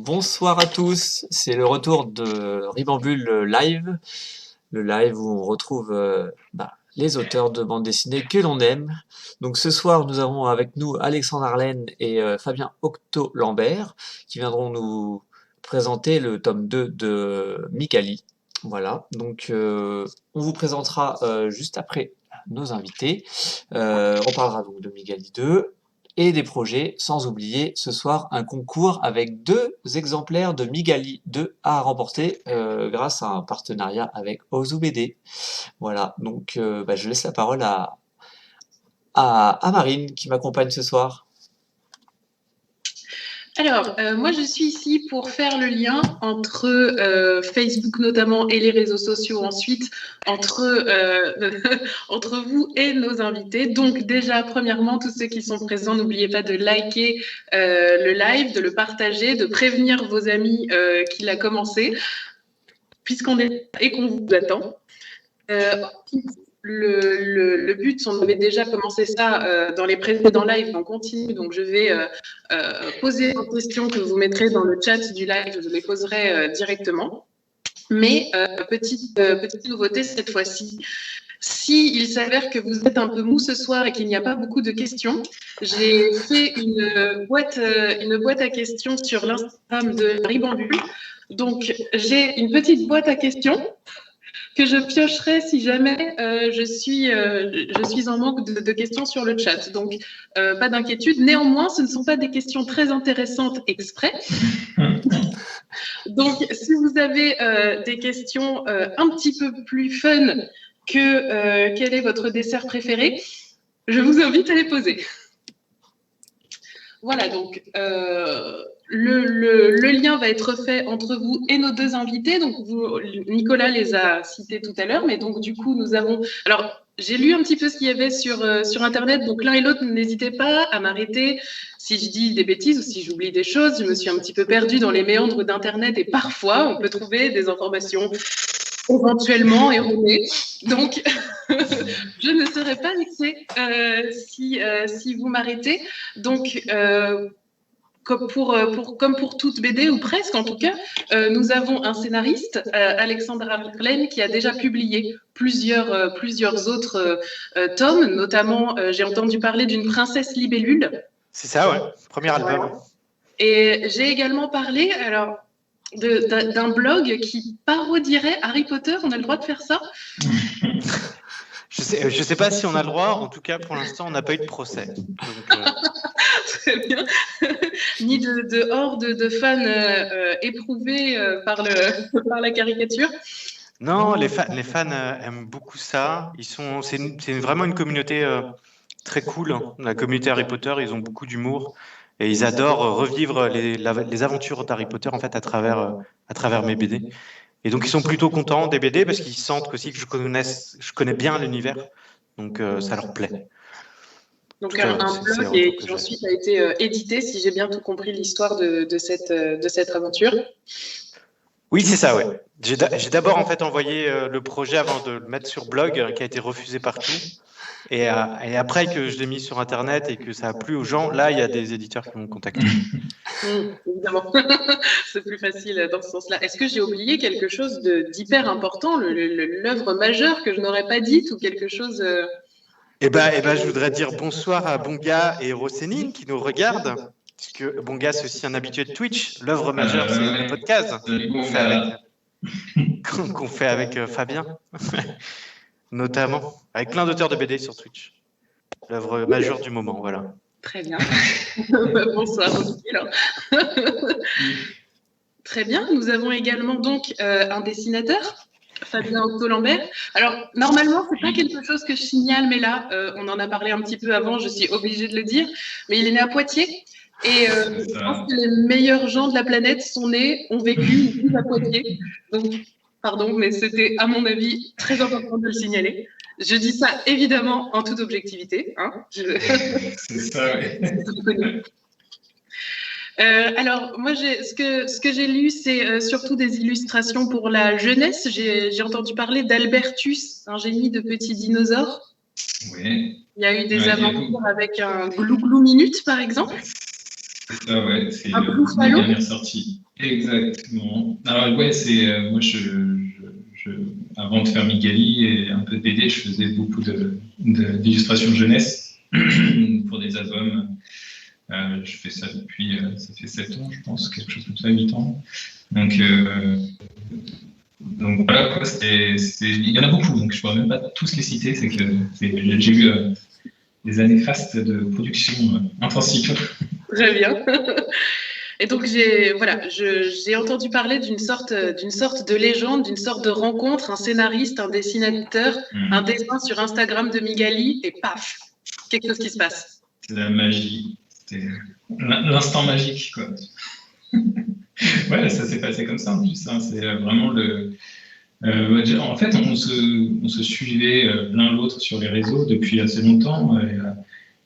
Bonsoir à tous, c'est le retour de Ribambule Live, le live où on retrouve les auteurs de bande dessinée que l'on aime. Donc ce soir, nous avons avec nous Alexandre Arlen et Fabien Octo-Lambert qui viendront nous présenter le tome 2 de Mikali. Voilà, donc on vous présentera juste après nos invités. On parlera donc de Mikali 2 et des projets, sans oublier ce soir un concours avec 2 exemplaires de Migali 2 à remporter grâce à un partenariat avec Ozu BD. Voilà, donc je laisse la parole à Marine qui m'accompagne ce soir. Alors, moi, je suis ici pour faire le lien entre Facebook notamment et les réseaux sociaux ensuite, entre vous et nos invités. Donc, déjà, premièrement, tous ceux qui sont présents, n'oubliez pas de liker le live, de le partager, de prévenir vos amis qu'il a commencé, puisqu'on est là et qu'on vous attend. Le but, on avait déjà commencé ça dans les précédents lives, on continue, donc je vais poser des questions que vous mettrez dans le chat du live, je les poserai directement. Mais petite nouveauté cette fois-ci, s'il s'avère que vous êtes un peu mou ce soir et qu'il n'y a pas beaucoup de questions, j'ai fait une boîte à questions sur l'Instagram de Ribambule. Donc j'ai une petite boîte à questions que je piocherai si jamais je suis en manque de questions sur le chat. Donc, pas d'inquiétude. Néanmoins, ce ne sont pas des questions très intéressantes exprès. Donc, si vous avez des questions un petit peu plus fun que quel est votre dessert préféré, je vous invite à les poser. Voilà, donc le lien va être fait entre vous et nos 2 invités. Donc, Nicolas les a cités tout à l'heure, mais donc du coup, nous avons... Alors, j'ai lu un petit peu ce qu'il y avait sur Internet, donc l'un et l'autre, n'hésitez pas à m'arrêter si je dis des bêtises ou si j'oublie des choses. Je me suis un petit peu perdue dans les méandres d'Internet et parfois, on peut trouver des informations éventuellement erronées. Donc, je ne serai pas vexée si vous m'arrêtez. Donc, comme pour toute BD, ou presque en tout cas, nous avons un scénariste, Alexandre Arlen, qui a déjà publié plusieurs autres tomes, notamment j'ai entendu parler d'une princesse libellule. C'est ça, ouais, premier album. Et j'ai également parlé d'un blog qui parodierait Harry Potter. On a le droit de faire ça? Je sais pas si on a le droit, en tout cas pour l'instant on n'a pas eu de procès. Donc, Très bien. Ni de horde de fans éprouvés par la caricature. Non, les fans aiment beaucoup ça. C'est vraiment une communauté très cool. Hein. La communauté Harry Potter, ils ont beaucoup d'humour et ils adorent revivre les aventures d'Harry Potter en fait à travers mes BD. Et donc ils sont plutôt contents des BD parce qu'ils sentent aussi que je connais bien l'univers, donc ça leur plaît. Donc un blog et qui ensuite a été édité, si j'ai bien tout compris l'histoire de cette aventure. Oui, c'est ça, ouais. J'ai d'abord en fait envoyé le projet avant de le mettre sur blog, qui a été refusé partout. Et après que je l'ai mis sur Internet et que ça a plu aux gens, là, il y a des éditeurs qui m'ont contacté. Évidemment, c'est plus facile dans ce sens-là. Est-ce que j'ai oublié quelque chose d'hyper important, l'œuvre majeure que je n'aurais pas dite ou quelque chose Eh ben, je voudrais dire bonsoir à Bonga et Rosénine qui nous regardent. Puisque Bonga, c'est aussi un habitué de Twitch. L'œuvre majeure, c'est le podcast qu'on fait avec Fabien, notamment, avec plein d'auteurs de BD sur Twitch. L'œuvre majeure du moment, voilà. Très bien. Bonsoir aussi, alors. Très bien. Nous avons également donc un dessinateur, Fabien Octo-Lambert. Alors, normalement, ce n'est pas quelque chose que je signale, mais là, on en a parlé un petit peu avant, je suis obligée de le dire, mais il est né à Poitiers. Et je pense que les meilleurs gens de la planète ont vécu, vivent à Poitiers. Donc, pardon, mais c'était, à mon avis, très important de le signaler. Je dis ça, évidemment, en toute objectivité. Hein. C'est ça, oui. Alors, moi, ce que j'ai lu, c'est surtout des illustrations pour la jeunesse. J'ai entendu parler d'Albertus, un génie de petits dinosaures. Oui. Il y a eu des aventures avec un Glou Glou Minute, par exemple. C'est ça, ouais. C'est Un les Buffalo? dernières sorties. Exactement. Alors, ouais, c'est moi, avant de faire Migali et un peu de BD, je faisais beaucoup d'illustrations jeunesse pour des albums. Je fais ça depuis, ça fait 7 ans, je pense, quelque chose comme ça, 8 ans. Donc voilà, quoi, il y en a beaucoup, donc je ne pourrais même pas tous les citer. J'ai eu des années fastes de production intensive. Très bien. Et donc, j'ai entendu parler d'une sorte de légende, d'une sorte de rencontre, un scénariste, un dessinateur, un dessin sur Instagram de Migali, et paf, quelque chose qui se passe. C'est la magie. C'était l'instant magique, quoi. Ouais, ça s'est passé comme ça en plus. Hein. C'est vraiment en fait, on se suivait l'un l'autre sur les réseaux depuis assez longtemps.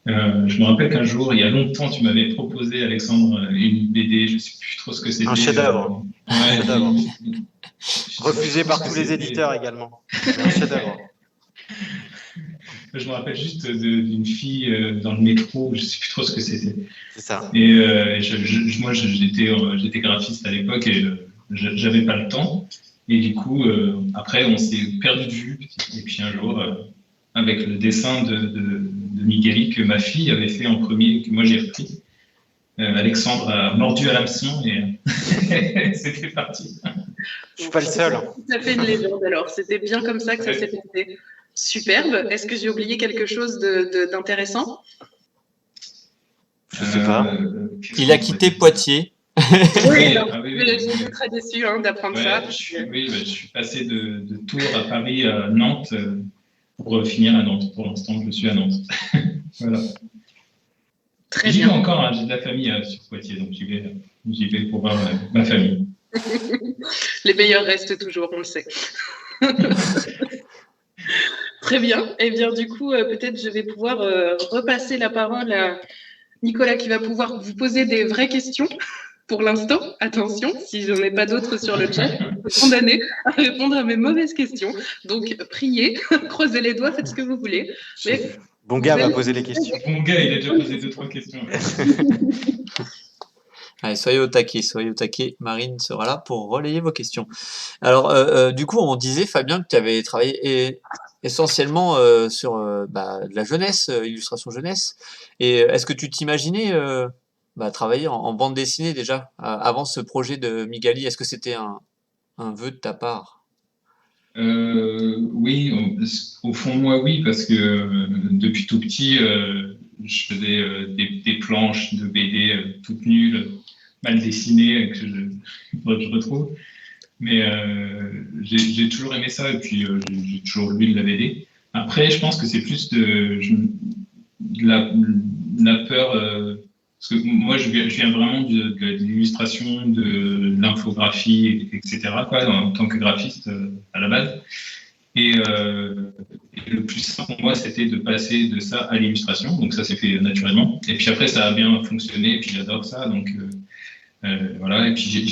Je me rappelle qu'un jour, il y a longtemps, tu m'avais proposé, Alexandre, une BD, je ne sais plus trop ce que c'était. Un chef-d'œuvre. Ouais, chef-d'œuvre. Refusé par tous les éditeurs également. Un chef-d'œuvre. Je me rappelle juste d'une fille dans le métro, je ne sais plus trop ce que c'était. C'est ça. Et moi, j'étais graphiste à l'époque et j'avais pas le temps. Et du coup, après, on s'est perdu de vue. Et puis un jour, avec le dessin de Migali que ma fille avait fait en premier, que moi j'ai repris, Alexandre a mordu à l'hameçon et c'était parti. Je suis pas le seul. Ça fait une légende alors. C'était bien comme ça que ça s'est passé. Superbe. Est-ce que j'ai oublié quelque chose d'intéressant? Je sais pas. Il a quitté Poitiers. Oui, j'étais très déçu d'apprendre ça. Je suis passé de Tours à Paris à Nantes pour finir à Nantes. Pour l'instant, je suis à Nantes. Voilà. Très J'y vais bien. encore, j'ai de la famille sur Poitiers, donc j'y vais pour voir ma famille. Les meilleurs restent toujours, on le sait. Très bien. Eh bien, du coup, peut-être je vais pouvoir repasser la parole à Nicolas qui va pouvoir vous poser des vraies questions. Pour l'instant, attention, si je n'en ai pas d'autres sur le chat, je suis condamnée à répondre à mes mauvaises questions. Donc, priez, croisez les doigts, faites ce que vous voulez. Mais bon gars va poser les questions. Bon gars, il a déjà posé 2-3 questions. Allez, soyez au taquet. Marine sera là pour relayer vos questions. Alors, du coup, on disait, Fabien, que tu avais travaillé essentiellement sur de la jeunesse, illustration jeunesse. Et est-ce que tu t'imaginais travailler en bande dessinée déjà, avant ce projet de Migali? Est-ce que c'était un vœu de ta part? Oui, au fond, moi, oui, parce que depuis tout petit, je faisais des planches de BD toutes nulles, mal dessinées, que je retrouve. Mais j'ai toujours aimé ça, et puis j'ai toujours lu de la BD. Après, je pense que c'est plus de la peur, parce que moi, je viens vraiment de l'illustration, de l'infographie, etc., quoi, en tant que graphiste à la base. Et le plus simple pour moi, c'était de passer de ça à l'illustration. Donc ça s'est fait naturellement. Et puis après, ça a bien fonctionné. Et puis j'adore ça. Donc voilà. Et puis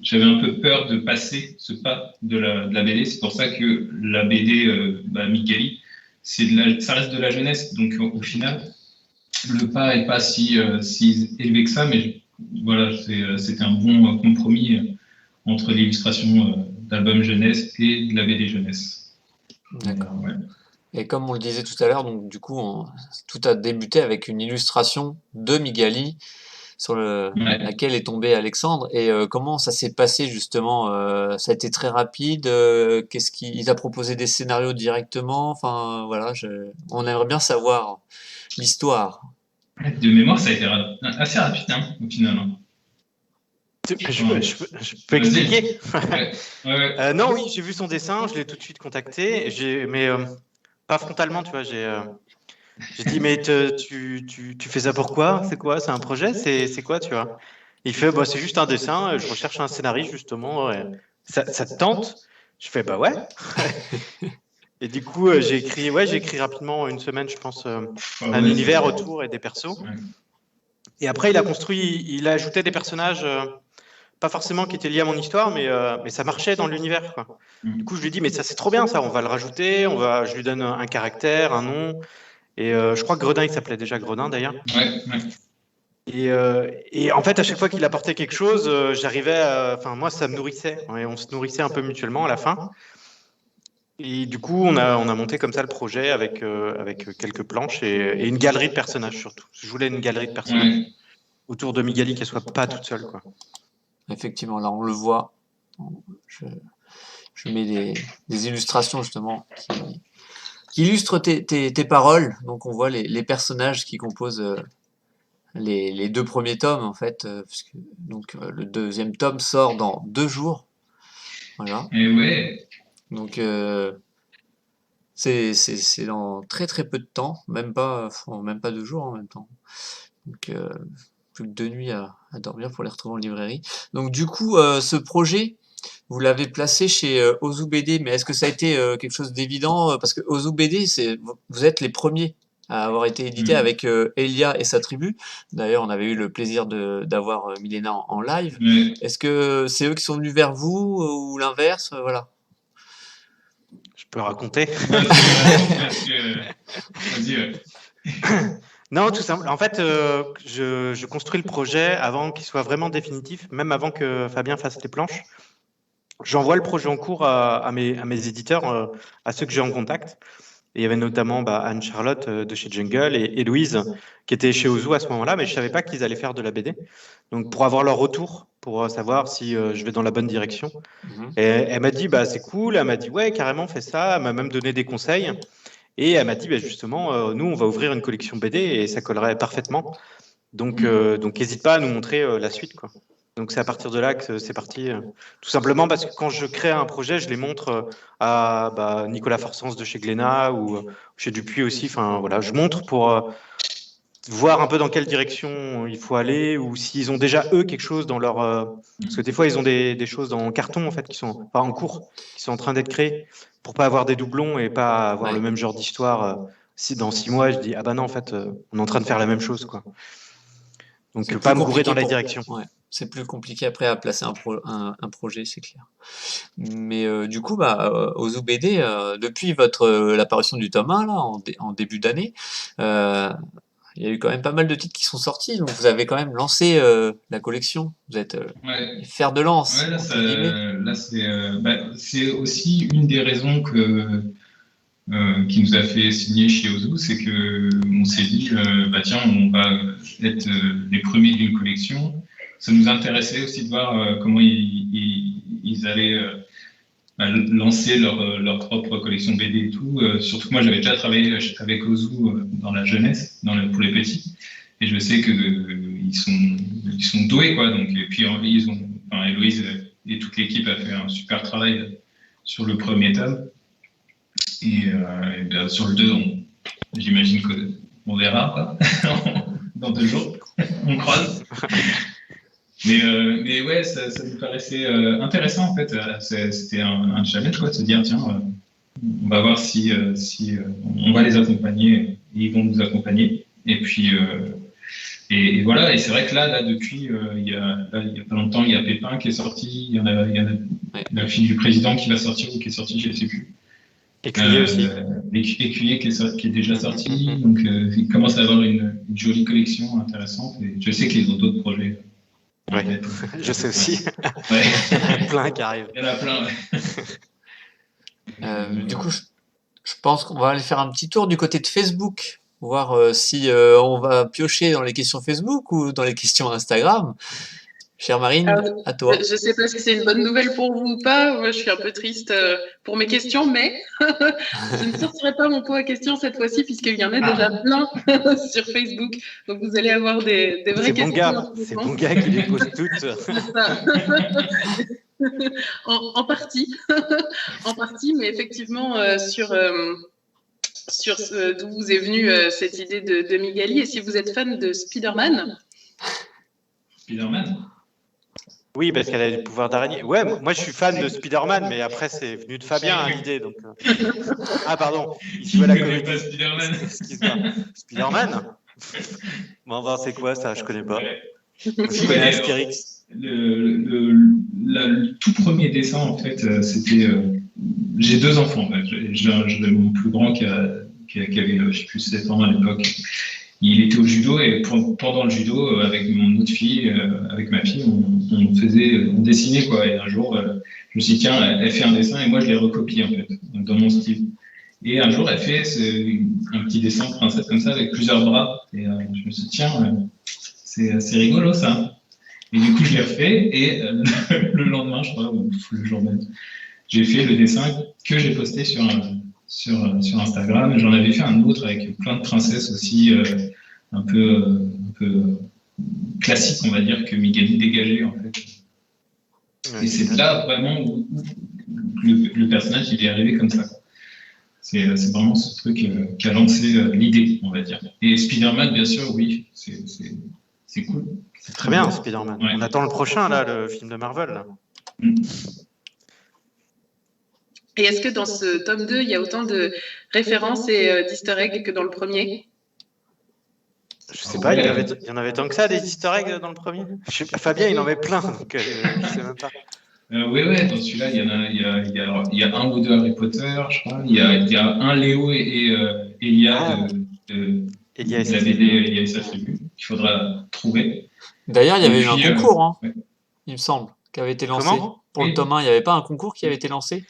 j'avais un peu peur de passer ce pas de la BD. C'est pour ça que la BD, Migali, ça reste de la jeunesse. Donc au final, le pas n'est pas si élevé que ça. Mais voilà, c'était un bon compromis entre l'illustration d'albums jeunesse et de la BD jeunesse. D'accord. Ouais. Et comme on le disait tout à l'heure, donc du coup, tout a débuté avec une illustration de Migali sur laquelle est tombé Alexandre. Et comment ça s'est passé justement? Ça a été très rapide. Il t'a proposé des scénarios directement? Enfin voilà, on aimerait bien savoir l'histoire. De mémoire, ça a été assez rapide au final. Je peux expliquer. Ouais. Non, oui, j'ai vu son dessin, je l'ai tout de suite contacté, mais pas frontalement, tu vois. J'ai dit, mais tu fais ça pourquoi? C'est quoi? C'est un projet? C'est quoi, tu vois? Il fait, c'est juste un dessin, je recherche un scénariste, justement. Ça te tente? Je fais, bah ouais. Et du coup, j'ai écrit rapidement, une semaine, je pense, un univers autour et des persos. Ouais. Et après, il a ajouté des personnages, pas forcément qui étaient liés à mon histoire, mais ça marchait dans l'univers, quoi. Du coup, je lui dis, mais ça c'est trop bien, ça, on va le rajouter, je lui donne un caractère, un nom. Et je crois que Gredin, il s'appelait déjà Gredin, d'ailleurs. Ouais. Et en fait, à chaque fois qu'il apportait quelque chose, enfin, moi, ça me nourrissait. Et on se nourrissait un peu mutuellement à la fin. Et du coup, on a monté comme ça le projet avec quelques planches et une galerie de personnages surtout. Je voulais une galerie de personnages autour de Migali, qu'elle soit pas toute seule, quoi. Effectivement, là, on le voit. Je, je mets des illustrations, justement, qui illustrent tes paroles. Donc, on voit les personnages qui composent les 2 premiers tomes, en fait. Puisque, donc, le 2e tome sort dans 2 jours. Voilà. Et ouais. Donc, c'est dans très très peu de temps, même pas 2 jours en même temps. Donc, plus que 2 nuits à dormir pour les retrouver en librairie. Donc, du coup, ce projet, vous l'avez placé chez Ozu BD, mais est-ce que ça a été quelque chose d'évident? Parce que Ozu BD, vous êtes les premiers à avoir été édité avec Elia et sa tribu. D'ailleurs, on avait eu le plaisir d'avoir Milena en live. Est-ce que c'est eux qui sont venus vers vous ou l'inverse? Voilà. Je peux raconter. Vas-y. Non, tout simple. En fait, je construis le projet avant qu'il soit vraiment définitif, même avant que Fabien fasse les planches. J'envoie le projet en cours à mes éditeurs, à ceux que j'ai en contact. Et il y avait notamment Anne-Charlotte de chez Jungle et Louise qui était chez Ozu à ce moment-là, mais je ne savais pas qu'ils allaient faire de la BD. Donc, pour avoir leur retour, pour savoir si je vais dans la bonne direction. Et elle m'a dit, c'est cool. Elle m'a dit, ouais, carrément, fais ça. Elle m'a même donné des conseils. Et elle m'a dit, justement, nous, on va ouvrir une collection BD et ça collerait parfaitement. Donc, n'hésite pas à nous montrer la suite, quoi. Donc, c'est à partir de là que c'est parti. Tout simplement parce que quand je crée un projet, je les montre à Nicolas Forsens de chez Glénat ou chez Dupuis aussi. Enfin, voilà, je montre pour voir un peu dans quelle direction il faut aller ou s'ils ont déjà, eux, quelque chose dans leur... parce que des fois, ils ont des choses en carton, en fait, qui sont pas en cours, qui sont en train d'être créées pour pas avoir des doublons et pas avoir le même genre d'histoire. Si dans 6 mois, je dis, non, en fait, on est en train de faire la même chose, quoi. Donc, pas me gourer dans la direction. Ouais. C'est plus compliqué après à placer un projet, c'est clair. Mais du coup, Ozu BD, depuis l'apparition du tome 1, là, en début d'année, il y a eu quand même pas mal de titres qui sont sortis, donc vous avez quand même lancé la collection. Vous êtes fer de lance. Ouais, là, c'est aussi une des raisons qui nous a fait signer chez Ozu, c'est qu'on s'est dit, tiens, on va être les premiers d'une collection. Ça nous intéressait aussi de voir comment ils allaient lancer leur propre collection BD et tout. Surtout que moi, j'avais déjà travaillé avec Ozu dans la jeunesse, pour les petits. Et je sais qu'ils sont doués, quoi. Donc, et puis, Héloïse et toute l'équipe a fait un super travail sur le premier tome. Et sur le 2, j'imagine qu'on verra, quoi. Dans 2 jours. On croise. Mais ouais, ça nous paraissait intéressant, en fait. C'était un challenge, quoi, de se dire, tiens, on va voir si on va les accompagner et ils vont nous accompagner. Et puis, et voilà. Et c'est vrai que là depuis, il y a pas longtemps, il y a Pépin qui est sorti. Il y en a la fille du président qui va sortir ou qui est sortie, je ne sais plus. Écuyer aussi. Écuyer qui est déjà sorti. Donc, il commence à avoir une jolie collection intéressante. Et je sais qu'ils ont d'autres projets. Ouais, je sais aussi. Ouais. Il y en a plein qui arrivent. Il y en a plein, ouais. Du coup, je pense qu'on va aller faire un petit tour du côté de Facebook, voir si on va piocher dans les questions Facebook ou dans les questions Instagram. Chère Marine, à toi. Je ne sais pas si c'est une bonne nouvelle pour vous ou pas. Moi, je suis un peu triste pour mes questions, mais je ne sortirai pas mon pot à questions cette fois-ci, puisqu'il y en a déjà plein sur Facebook. Donc, vous allez avoir des vraies questions. C'est bon gars qui les pose toutes. C'est ça. en partie. En partie, mais effectivement, sur d'où vous est venue cette idée de Migali, et si vous êtes fan de Spider-Man. Spider-Man ? Oui, parce qu'elle a du pouvoir d'araignée. Ouais, moi je suis fan de Spider-Man, mais après c'est venu de Fabien l'idée. Donc... Ah pardon, il jouait la comédie. Pas Spider-Man. Excuse-moi. Spider-Man. Bon, c'est quoi ça? Je connais pas. Je connais Astérix. Le tout premier dessin, en fait, c'était. J'ai 2 enfants, en fait. J'ai mon plus grand qui avait, je sais plus, 7 ans à l'époque. il était au judo et pendant le judo, avec mon autre fille, avec ma fille, on dessinait quoi. Et un jour, je me suis dit, tiens, elle fait un dessin et moi je l'ai recopié en fait, dans mon style. Et un jour, elle fait un petit dessin de princesse comme ça avec plusieurs bras. Et je me suis dit, tiens, c'est rigolo ça. Et du coup, je l'ai refait et le lendemain, je crois, ou le jour même, j'ai fait le dessin que j'ai posté sur Instagram. J'en avais fait un autre avec plein de princesses aussi, un peu classique, on va dire, que Migali dégageait en fait. Et c'est là vraiment où le personnage il est arrivé comme ça. C'est vraiment ce truc qui a lancé l'idée, on va dire. Et Spider-Man, bien sûr, oui, c'est cool. C'est très bien, Spider-Man. Ouais. On attend le prochain, là, le film de Marvel. Là. Et est-ce que dans ce tome 2, il y a autant de références et d'easter eggs que dans le premier? Je sais pas, il y en avait tant que ça, des easter eggs dans le premier. Fabien, il en met plein, donc je sais même pas. Oui, dans celui-là, il y a un ou deux Harry Potter, je crois. Il y a un Léo et Elia de la BD Elia et sa tribu qu'il faudra trouver. D'ailleurs, il y avait eu un concours, hein, ouais. il me semble, qui avait été lancé. Comment? Pour le tome 1, il n'y avait pas un concours qui avait été lancé?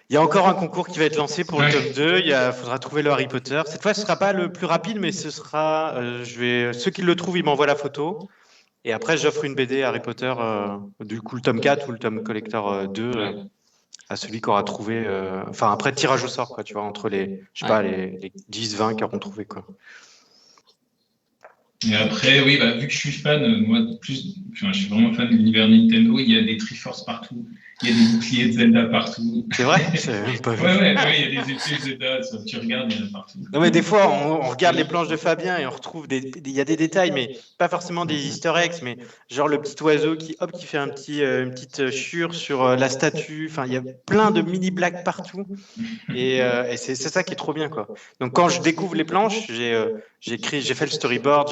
Il y a encore un concours qui va être lancé pour le tome 2. Il faudra trouver le Harry Potter. Cette fois, ce ne sera pas le plus rapide, mais ce sera. Ceux qui le trouvent, ils m'envoient la photo. Et après, j'offre une BD Harry Potter, du coup, le tome 4 ou le tome collector 2, à celui qui aura trouvé. Enfin, après, tirage au sort, quoi, tu vois, entre les 10, 20 qui auront trouvé, quoi. Et après, oui, vu que je suis fan, moi, je suis vraiment fan de l'univers Nintendo, il y a des Triforce partout, il y a des boucliers de Zelda partout. C'est vrai? Ouais, il y a des épées de Zelda, tu regardes, il y en a partout. Non, mais des fois, on regarde les planches de Fabien et on retrouve il y a des détails, mais pas forcément des easter eggs, mais genre le petit oiseau qui fait une petite chure sur la statue. Enfin, il y a plein de mini-blagues partout. Et c'est ça qui est trop bien, quoi. Donc, quand je découvre les planches, j'ai fait le storyboard,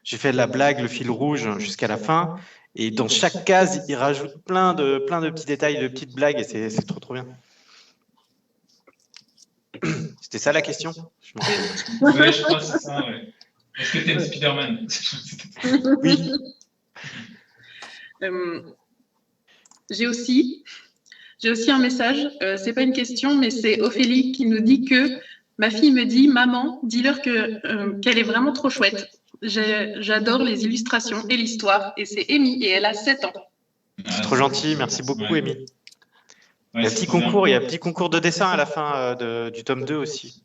j'ai fait la blague, le fil rouge jusqu'à la fin. Et dans chaque case, il rajoute plein de petits détails, de petites blagues, et c'est trop bien. C'était ça la question? Ouais, je crois que c'est ça, ouais. Est-ce que t'aimes Spider-Man? Oui. J'ai aussi un message. C'est pas une question, mais c'est Ophélie qui nous dit que ma fille me dit, maman, dis-leur qu'elle est vraiment trop chouette. J'adore les illustrations et l'histoire. Et c'est Amy, et elle a 7 ans. C'est trop gentil, merci beaucoup, Amy. Ouais, il y a un petit concours de dessin à la fin du tome 2 aussi.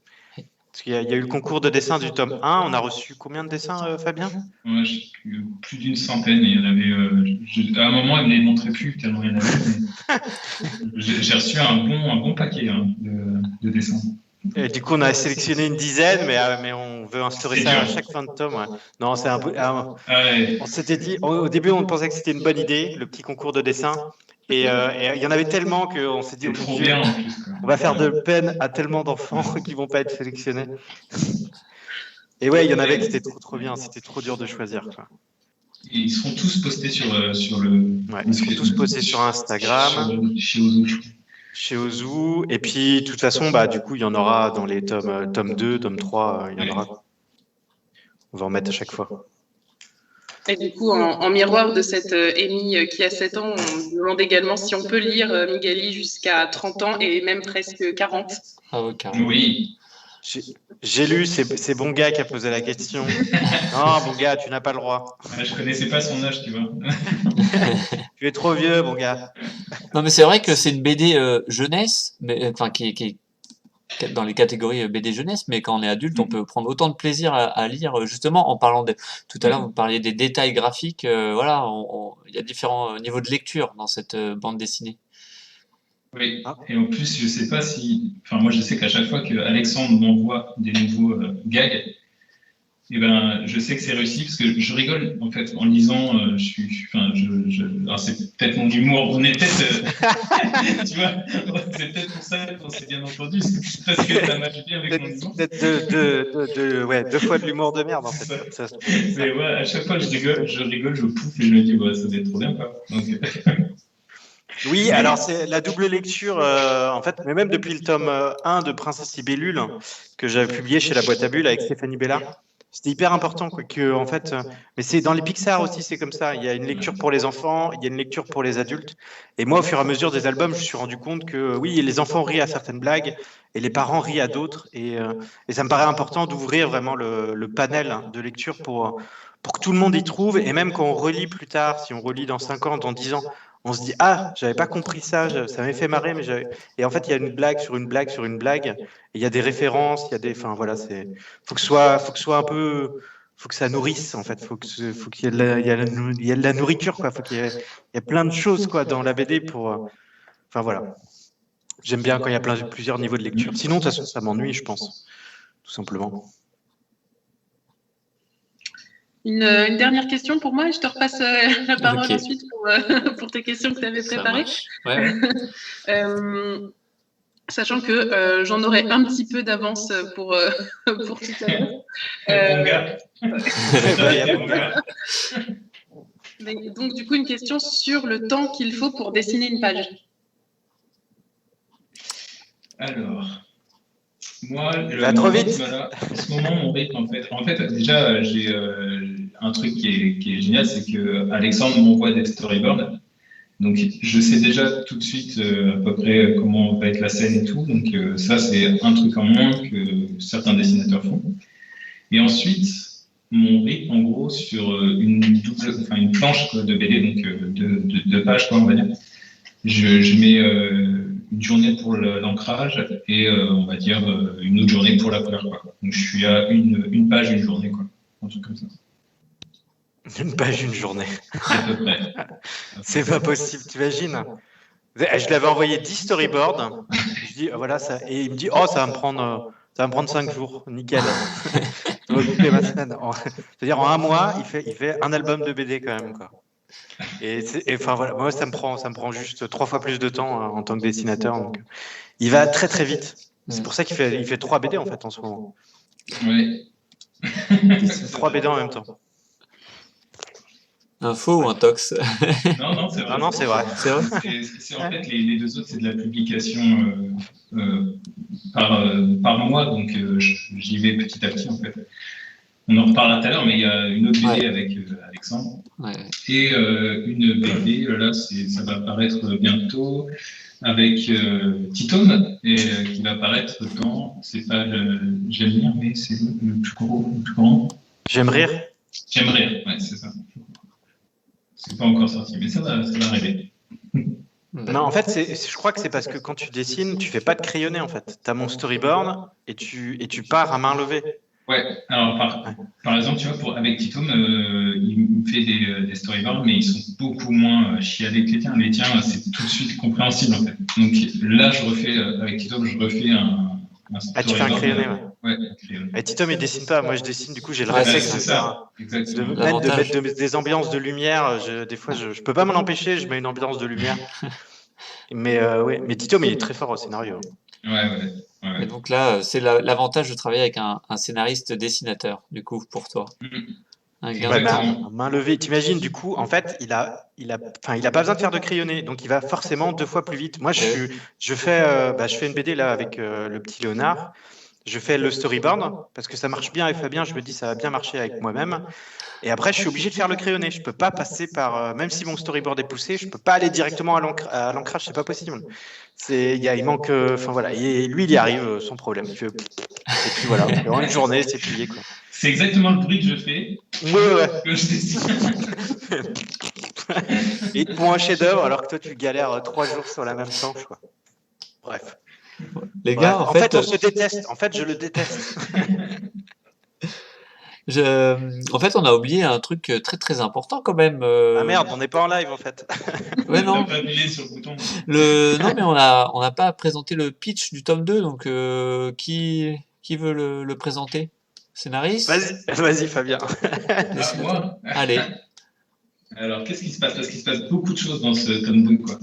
Parce qu'il y a eu le concours de dessin du tome 1. On a reçu combien de dessins, Fabien? Ouais, plus d'une centaine. Et il y en avait, à un moment, elle ne les montrait plus tellement il y en avait. J'ai reçu un bon paquet de dessins. Et du coup, on a sélectionné une dizaine, mais on veut instaurer ça à chaque fin de tome. Ouais. Non, c'est un peu. On s'était dit, au début, on pensait que c'était une bonne idée, le petit concours de dessin. Et il y en avait tellement qu'on s'est dit, on va faire de peine à tellement d'enfants qui vont pas être sélectionnés. Et ouais, il y en avait qui étaient trop bien, c'était trop dur de choisir, quoi. Et ils seront tous postés sur le. Ouais, ils seront tous postés sur Instagram. Chez Ozu. Et puis, de toute façon, du coup, il y en aura dans les tome 2, tome 3, il y en aura. On va en mettre à chaque fois. Et du coup, en miroir de cette Amy qui a 7 ans, on demande également si on peut lire Migali jusqu'à 30 ans et même presque 40. Ah oui, carrément. Oui. J'ai lu, c'est Bonga qui a posé la question. Non, Bonga, tu n'as pas le droit. Je connaissais pas son âge, tu vois. Tu es trop vieux, Bonga. Non, mais c'est vrai que c'est une BD jeunesse, mais enfin qui est dans les catégories BD jeunesse, mais quand on est adulte, on peut prendre autant de plaisir à lire, justement, en parlant tout à l'heure, vous parliez des détails graphiques, voilà, il y a différents niveaux de lecture dans cette bande dessinée. Oui, et en plus, je sais pas si. Enfin, moi, je sais qu'à chaque fois que Alexandre m'envoie des nouveaux gags, et je sais que c'est réussi parce que je rigole en fait en lisant. Alors c'est peut-être mon humour. On est peut-être, tu vois, c'est peut-être pour ça qu'on s'est bien entendu. C'est parce que ça marche bien avec mon humour. Peut-être deux fois de l'humour de merde en fait. Mais ouais, à chaque fois je rigole, je pouffe et je me dis ça va être trop bien quoi. Donc, oui, alors c'est la double lecture, en fait, mais même depuis le tome 1 de Princesse Libellule, que j'avais publié chez La Boîte à Bulles avec Stéphanie Bella. c'était hyper important, quoi, que, en fait, mais c'est dans les Pixar aussi, c'est comme ça. Il y a une lecture pour les enfants, il y a une lecture pour les adultes. Et moi, au fur et à mesure des albums, je me suis rendu compte que oui, les enfants rient à certaines blagues et les parents rient à d'autres. Et ça me paraît important d'ouvrir vraiment le panel de lecture pour que tout le monde y trouve. Et même quand on relit plus tard, si on relit dans 5 ans, dans 10 ans, on se dit, ah, j'avais pas compris ça, ça m'avait fait marrer, mais j'avais. Et en fait, il y a une blague sur une blague sur une blague. Et il y a des références, il y a des. Enfin, voilà, c'est. Faut que ce soit un peu. Faut que ça nourrisse, en fait. Faut qu'il y ait il y a de la nourriture, quoi. Il y a plein de choses, quoi, dans la BD pour. Enfin, voilà. J'aime bien quand il y a plusieurs niveaux de lecture. Sinon, de toute façon, ça m'ennuie, je pense. Tout simplement. Une dernière question pour moi et je te repasse la parole Ok. ensuite pour tes questions que tu avais Ça préparées. marche. Ouais. Sachant que j'en aurai un petit peu d'avance pour tout à l'heure. Bon gars. Bon gars. Mais donc, du coup, une question sur le temps qu'il faut pour dessiner une page. Alors, moi, Va trop vite. Voilà, en ce moment, mon rythme, en fait, déjà, j'ai un truc qui est génial, c'est que Alexandre m'envoie des storyboards. Donc, je sais déjà tout de suite à peu près comment va être la scène et tout. Donc, ça, c'est un truc en moins que certains dessinateurs font. Et ensuite, mon rythme, en gros, sur une planche quoi, de BD, donc deux pages, quoi, on va dire. Je mets une journée pour l'ancrage et on va dire une autre journée pour la couleur, quoi. Donc, je suis à une page, une journée, quoi. Un truc comme ça. Une page, une journée. À peu près. C'est pas possible, t'imagines? Je l'avais envoyé 10 storyboards. Je dis, voilà, ça. Et il me dit, oh, ça va me prendre 5 jours. Nickel. Ça va occuper ma semaine. C'est-à-dire, en un mois, il fait un album de BD quand même, quoi. Et enfin, voilà, moi, ça me prend juste 3 fois plus de temps en tant que dessinateur. Donc, il va très, très vite. C'est pour ça qu'il fait 3 BD, en fait, en ce moment. Ouais. Il dessine 3 BD en même temps. Un faux ou un tox? Non, c'est vrai. Ah non, c'est vrai. C'est vrai? C'est en fait les deux autres, c'est de la publication par mois, donc j'y vais petit à petit en fait. On en reparlera tout à l'heure, mais il y a une autre BD avec Alexandre et une BD là, ça va apparaître bientôt avec Titone et qui va apparaître dans, c'est pas J'aime lire, mais c'est le plus grand. J'aime rire. J'aime rire, ouais, c'est ça. C'est pas encore sorti, mais ça va arriver. Non, en fait, je crois que c'est parce que quand tu dessines, tu fais pas de crayonné, en fait. Tu as mon storyboard et tu pars à main levée. Ouais, alors par exemple, tu vois, avec Titome, il me fait des storyboards, mais ils sont beaucoup moins chiadés que les tiens. Les tiens, c'est tout de suite compréhensible, en fait. Donc là, avec Titome, je refais un storyboard. Ah, tu fais un crayonné, ouais. Ouais, un crayonné. Et Titome, il dessine pas. Moi, je dessine, du coup, j'ai le Ouais, réflexe c'est ça, exactement. de mettre des ambiances de lumière. Des fois, je peux pas m'en empêcher, je mets une ambiance de lumière. Mais ouais, mais Titome, il est très fort au scénario. Ouais. Et donc là, c'est l'avantage de travailler avec un scénariste dessinateur, du coup, pour toi. Un gain de temps. Main levée. T'imagines, du coup, en fait, il a pas besoin de faire de crayonné, donc il va forcément 2 fois plus vite. Moi, je fais une BD là avec le petit Léonard. Je fais le storyboard parce que ça marche bien avec Fabien. Je me dis ça va bien marcher avec moi-même. Et après, je suis obligé de faire le crayonné. Je peux pas passer par, même si mon storyboard est poussé, je peux pas aller directement à l'ancrage. C'est pas possible. Il manque, enfin voilà. Et lui, il y arrive sans problème. Et puis voilà. En une journée, c'est plié, quoi. C'est exactement le bruit que je fais. Ouais. Que je dessine. Et pour un chef-d'œuvre, alors que toi, tu galères 3 jours sur la même planche, quoi. Bref. Les gars, en fait, on se déteste. En fait, je le déteste. En fait, on a oublié un truc très très important quand même. Ah merde, on n'est pas en live en fait. Ouais, non. On n'a pas appuyé sur le bouton. Non, mais on n'a pas présenté le pitch du tome 2, donc qui veut le présenter? Scénariste? Vas-y Fabien. Moi. Allez. Alors, qu'est-ce qui se passe? Parce qu'il se passe beaucoup de choses dans ce tome 2, quoi.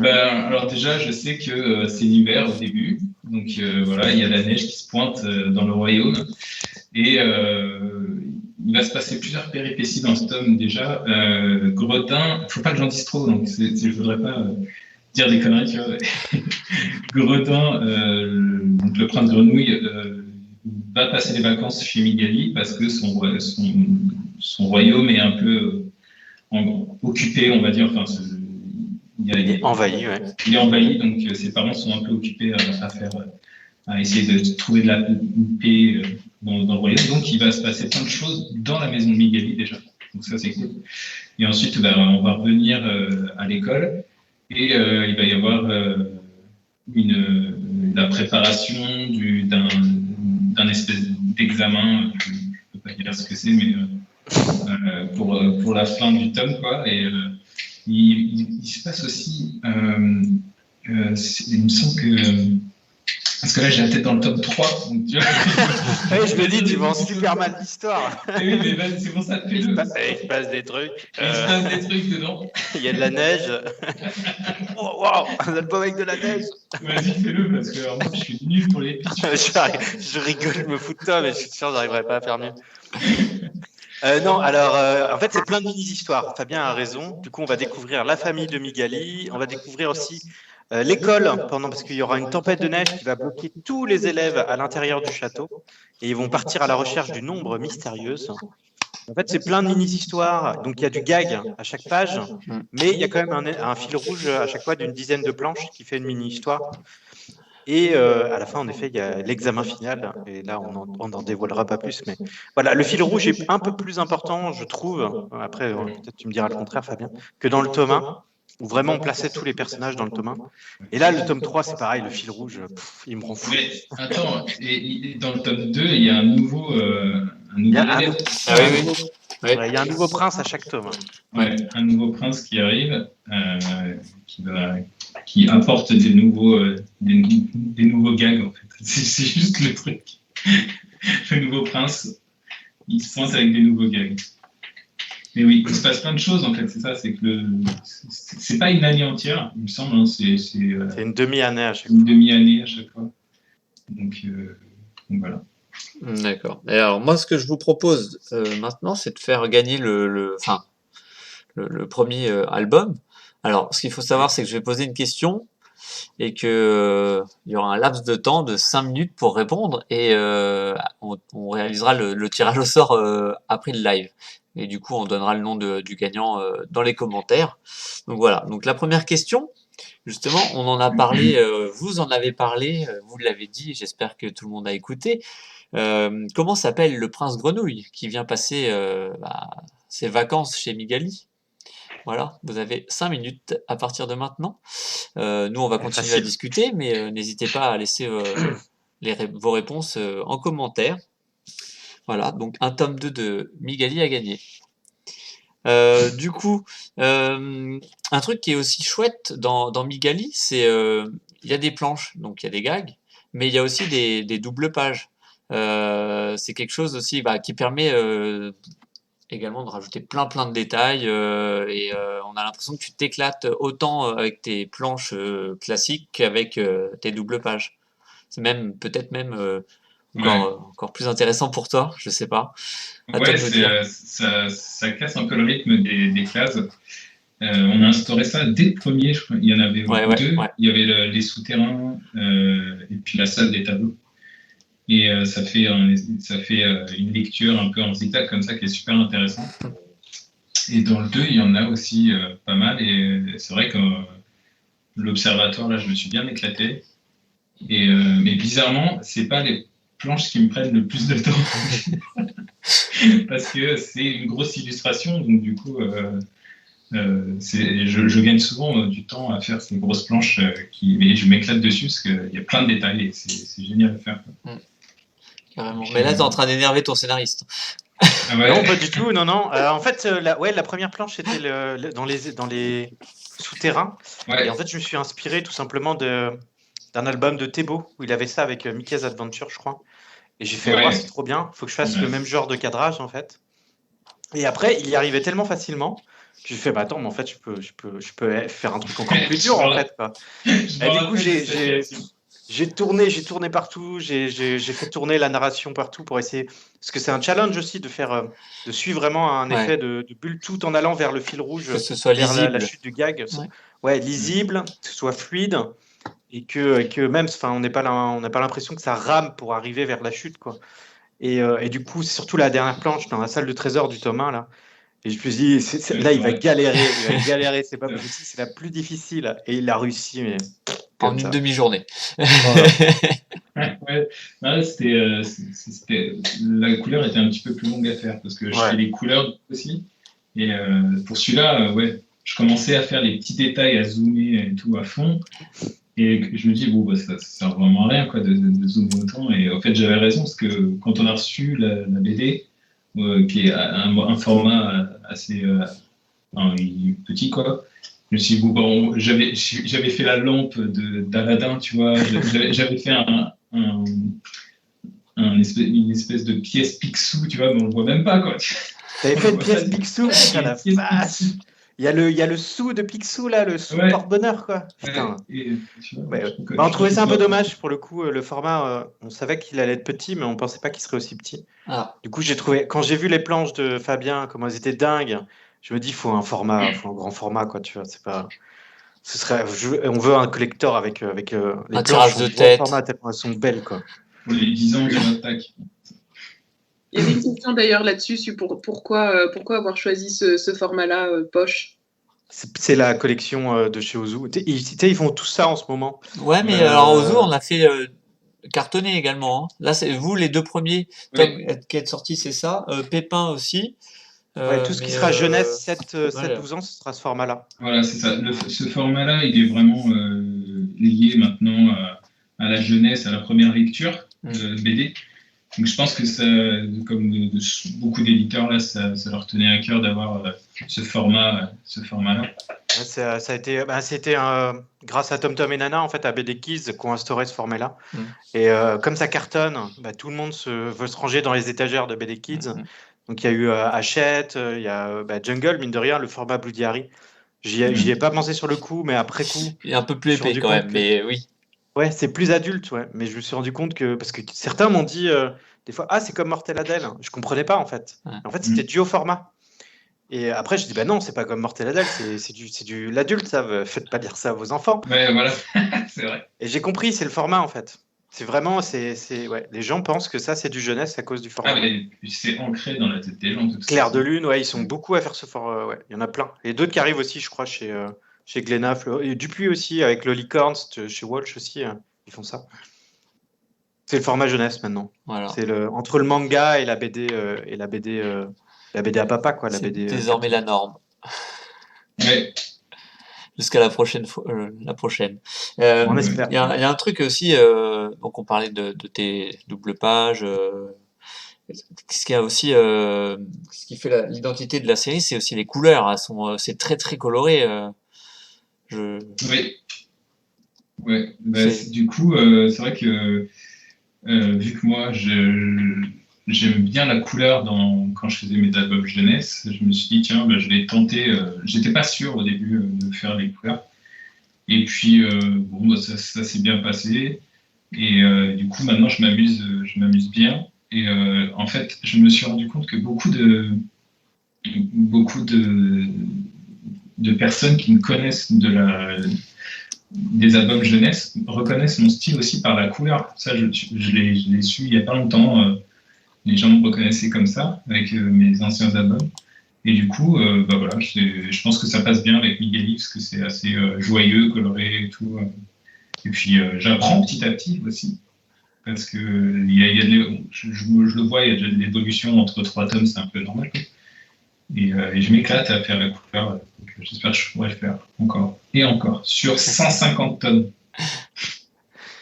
Alors déjà, je sais que c'est l'hiver au début. Donc voilà, il y a la neige qui se pointe dans le royaume. Et il va se passer plusieurs péripéties dans ce tome déjà. Gredin, il ne faut pas que j'en dise trop, donc je ne voudrais pas dire des conneries, tu vois. Gredin, donc le prince Grenouille, va passer les vacances chez Migali parce que son royaume est un peu occupé, on va dire. Enfin, Il est envahi, ouais. il est envahi, donc ses parents sont un peu occupés à essayer de trouver de la paix dans le royaume. Donc, il va se passer plein de choses dans la maison de Migali déjà. Donc, ça, c'est cool. Et ensuite, on va revenir à l'école et il va y avoir la préparation d'un espèce d'examen. Je ne peux pas dire ce que c'est, mais pour la fin du tome, quoi. Et il se passe aussi, il me semble que. Parce que là, j'ai la tête dans le tome 3. Donc, tu vois, Ouais, je me dis, tu vends super mal l'histoire. oui, mais c'est pour ça que Il se passe des trucs. Il se passe des trucs dedans. Il y a de la neige. Oh, wow, un album avec de la neige. Vas-y, fais-le, parce que alors, moi, je suis nul pour les pitchs. Je rigole, je me fous de toi, mais je suis sûr que j'arriverai pas à faire mieux. Non, alors, en fait, c'est plein de mini-histoires. Fabien a raison. Du coup, on va découvrir la famille de Migali. On va découvrir aussi l'école, parce qu'il y aura une tempête de neige qui va bloquer tous les élèves à l'intérieur du château. Et ils vont partir à la recherche d'une ombre mystérieuse. En fait, c'est plein de mini-histoires. Donc, il y a du gag à chaque page, mais il y a quand même un fil rouge à chaque fois d'une dizaine de planches qui fait une mini-histoire. Et à la fin, en effet, il y a l'examen final. Et là, on n'en dévoilera pas plus. Mais voilà, le fil rouge est un peu plus important, je trouve. Après, peut-être tu me diras le contraire, Fabien, que dans le tome 1, où vraiment on plaçait tous les personnages dans le tome 1. Et là, le tome 3, c'est pareil, le fil rouge, il me rend fou. Mais attends, et dans le tome 2, il y a un nouveau élève. Il y a un nouveau prince à chaque tome. Ouais, un nouveau prince qui arrive, qui apporte des nouveaux gags, en fait. C'est juste le truc. Le nouveau prince, il se pointe avec des nouveaux gags. Mais oui, il se passe plein de choses, en fait. C'est ça, c'est que c'est pas une année entière, il me semble. Hein, c'est une demi-année à chaque fois. Une demi-année à chaque fois. Donc voilà. D'accord. Et alors, moi, ce que je vous propose maintenant, c'est de faire gagner le premier album. Alors, ce qu'il faut savoir, c'est que je vais poser une question et que il y aura un laps de temps de 5 minutes pour répondre et on réalisera le tirage au sort après le live. Et du coup, on donnera le nom du gagnant dans les commentaires. Donc voilà. Donc la première question, justement, on en a parlé, vous en avez parlé, vous l'avez dit, j'espère que tout le monde a écouté. Comment s'appelle le prince grenouille qui vient passer ses vacances chez Migali? Voilà, vous avez 5 minutes à partir de maintenant. Nous, on va continuer à discuter, mais n'hésitez pas à laisser vos réponses en commentaire. Voilà, donc un tome 2 de Migali à gagner. Du coup, un truc qui est aussi chouette dans Migali, c'est il y a des planches, donc il y a des gags, mais il y a aussi des doubles pages. C'est quelque chose aussi qui permet également de rajouter plein de détails et on a l'impression que tu t'éclates autant avec tes planches classiques qu'avec tes doubles pages. C'est peut-être même encore plus intéressant pour toi, je sais pas. Ouais, ça casse un peu le rythme des cases. On a instauré ça dès le premier, je crois. Il y en avait deux. Ouais. Il y avait les souterrains et puis la salle des tableaux. Et ça fait une lecture un peu en zigzag comme ça qui est super intéressant. Et dans le 2, il y en a aussi pas mal. Et c'est vrai que l'observatoire, là, je me suis bien éclaté. Mais bizarrement, c'est pas les planches qui me prennent le plus de temps. Parce que c'est une grosse illustration. Donc du coup, je gagne souvent du temps à faire ces grosses planches. Mais je m'éclate dessus parce qu'il y a plein de détails et c'est génial à faire. Carrément. Mais là, tu es en train d'énerver ton scénariste. Ah ouais. Non, pas du tout. Non. En fait, la première planche, c'était dans les souterrains. Ouais. Et en fait, je me suis inspiré tout simplement d'un album de Thébault où il avait ça avec Mickey's Adventure, je crois. Et j'ai fait, c'est trop bien. Il faut que je fasse le même genre de cadrage, en fait. Et après, il y arrivait tellement facilement que j'ai fait, attends, mais en fait, je peux faire un truc encore plus dur, en fait. Quoi. Et du coup, j'ai tourné partout, j'ai fait tourner la narration partout pour essayer, parce que c'est un challenge aussi de suivre vraiment un effet de bulle tout en allant vers le fil rouge, que ce soit vers lisible. La chute du gag. Ouais, lisible, que ce soit fluide. et que même, enfin, on n'a pas l'impression que ça rame pour arriver vers la chute, quoi. Et du coup, c'est surtout la dernière planche dans la salle de trésor du tome 1, là. Et je me suis dit, là, il va galérer, c'est pas possible, c'est la plus difficile. Et il a réussi, mais En comme une ça. demi-journée. Voilà. Ouais. Ouais, la couleur était un petit peu plus longue à faire parce que je Ouais. fais les couleurs aussi. Et pour celui-là, ouais, je commençais à faire les petits détails, à zoomer et tout à fond. Et je me dis, bon, bah, ça sert vraiment à rien quoi, de zoomer autant. Et en fait, j'avais raison parce que quand on a reçu la BD, qui est un format assez petit, quoi, je me suis dit, bon, j'avais fait la lampe d'Aladin, tu vois, j'avais fait une espèce de pièce Picsou, tu vois, mais on le voit même pas, quoi. T'avais fait une pièce Picsou, Ouais, putain, la une pièce vache. Picsou. Il y a le sou de Picsou, là, le sou Ouais. porte-bonheur, quoi. Putain. Ouais, et, tu vois, Ouais, je ouais. trouve que- Bah, on je trouvait trouve ça un que peu tu vois, dommage pour le coup. Le format, on savait qu'il allait être petit, mais on pensait pas qu'il serait aussi petit. Ah, Du coup, quand j'ai vu les planches de Fabien, comment elles étaient dingues, je me dis, faut un grand format, quoi. Tu vois, c'est pas. On veut un collector avec les un planches tirage sont de du grand tête. format tellement elles sont belles, quoi. pour les 10 ans de l'attaque. Il y avait une question d'ailleurs là-dessus sur pourquoi avoir choisi ce format-là, poche. C'est la collection de chez Ozu. Ils font tout ça en ce moment. Ouais, mais alors Ozu, on a fait cartonner également. Hein. Là, c'est vous, les deux premiers tomes qui sont sortis, c'est ça. Pépin aussi. Ouais, tout ce qui mais, sera jeunesse, 7, voilà. 12 ans, ce sera ce format-là. Voilà, c'est ça. Ce format-là, il est vraiment lié maintenant à la jeunesse, à la première lecture de BD. Donc je pense que ça, comme beaucoup d'éditeurs là, ça leur tenait à cœur d'avoir ce format-là. Ouais, ça a été, c'était grâce à TomTom et Nana, en fait, à BD Kids, qu'on instauré ce format-là. Et comme ça cartonne, tout le monde veut se ranger dans les étagères de BD Kids. Donc il y a eu Hachette, il y a Jungle, mine de rien, le format Bloody Harry. J'y ai pas pensé sur le coup, mais après coup, Il est un peu plus je me suis épais rendu quand compte même, que mais oui. ouais, c'est plus adulte, ouais. Mais je me suis rendu compte que parce que certains m'ont dit des fois, ah, c'est comme Mortel Adèle. Je comprenais pas en fait. Ouais. En fait, c'était dû au format. Et après, je dis, bah non, c'est pas comme Mortel Adèle, c'est du l'adulte, ça. Faites pas dire ça à vos enfants. Ouais, voilà, c'est vrai. Et j'ai compris, c'est le format en fait. C'est vraiment, ouais. Les gens pensent que ça, c'est du jeunesse à cause du format. Ah, mais c'est ancré dans la tête des gens. Clair de Lune, ouais, ils sont beaucoup à faire ce format. Ouais, il y en a plein. Et d'autres qui arrivent aussi, je crois, chez Glénat, et Dupuis aussi, avec Lollicorns, chez Walsh aussi, ils font ça. C'est le format jeunesse maintenant. Voilà. C'est entre le manga et la BD la BD à papa, quoi. La C'est BD désormais la norme. Ouais. Jusqu'à la prochaine fois. La prochaine. On espère. Il y a un truc aussi. Donc on parlait de tes doubles pages. Ce qui a aussi, ce qui fait l'identité de la série, c'est aussi les couleurs. Elles sont, c'est très très coloré. Oui. Ouais. Bah, du coup, c'est vrai que vu que moi, j'aime bien la couleur quand je faisais mes albums jeunesse, je me suis dit, tiens, bah, je vais tenter. J'étais pas sûr au début de faire les couleurs. Et puis, bon, bah, ça s'est bien passé. Et du coup, maintenant, je m'amuse bien. Et en fait, je me suis rendu compte que beaucoup de personnes qui me connaissent des albums jeunesse reconnaissent mon style aussi par la couleur. Ça, je l'ai su il n'y a pas longtemps. Les gens me reconnaissaient comme ça avec mes anciens albums. Et du coup, bah voilà, je pense que ça passe bien avec Migueli parce que c'est assez joyeux, coloré et tout. Et puis, j'apprends petit à petit aussi. Parce que je le vois, il y a déjà de l'évolution entre 3 tomes, c'est un peu normal. Et je m'éclate à faire la couleur. J'espère que je pourrai le faire encore et encore sur 150 tomes.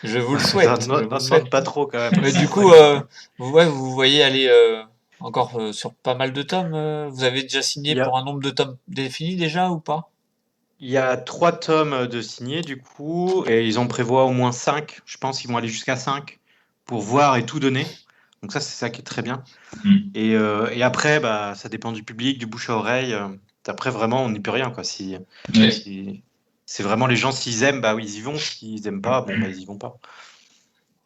Je vous le souhaite. N'en demande pas trop quand même. Mais du coup, vous voyez aller encore sur pas mal de tomes. Vous avez déjà signé pour un nombre de tomes défini déjà ou pas? Il y a 3 tomes de signés du coup, et ils en prévoient au moins 5. Je pense qu'ils vont aller jusqu'à 5 pour voir et tout donner. Donc ça, c'est ça qui est très bien. Et après, bah, ça dépend du public, du bouche à oreille. Après, vraiment, on n'y peut rien, quoi. Si c'est vraiment les gens, s'ils aiment, bah oui, ils y vont. S'ils aiment pas, bon, bah, ils y vont pas.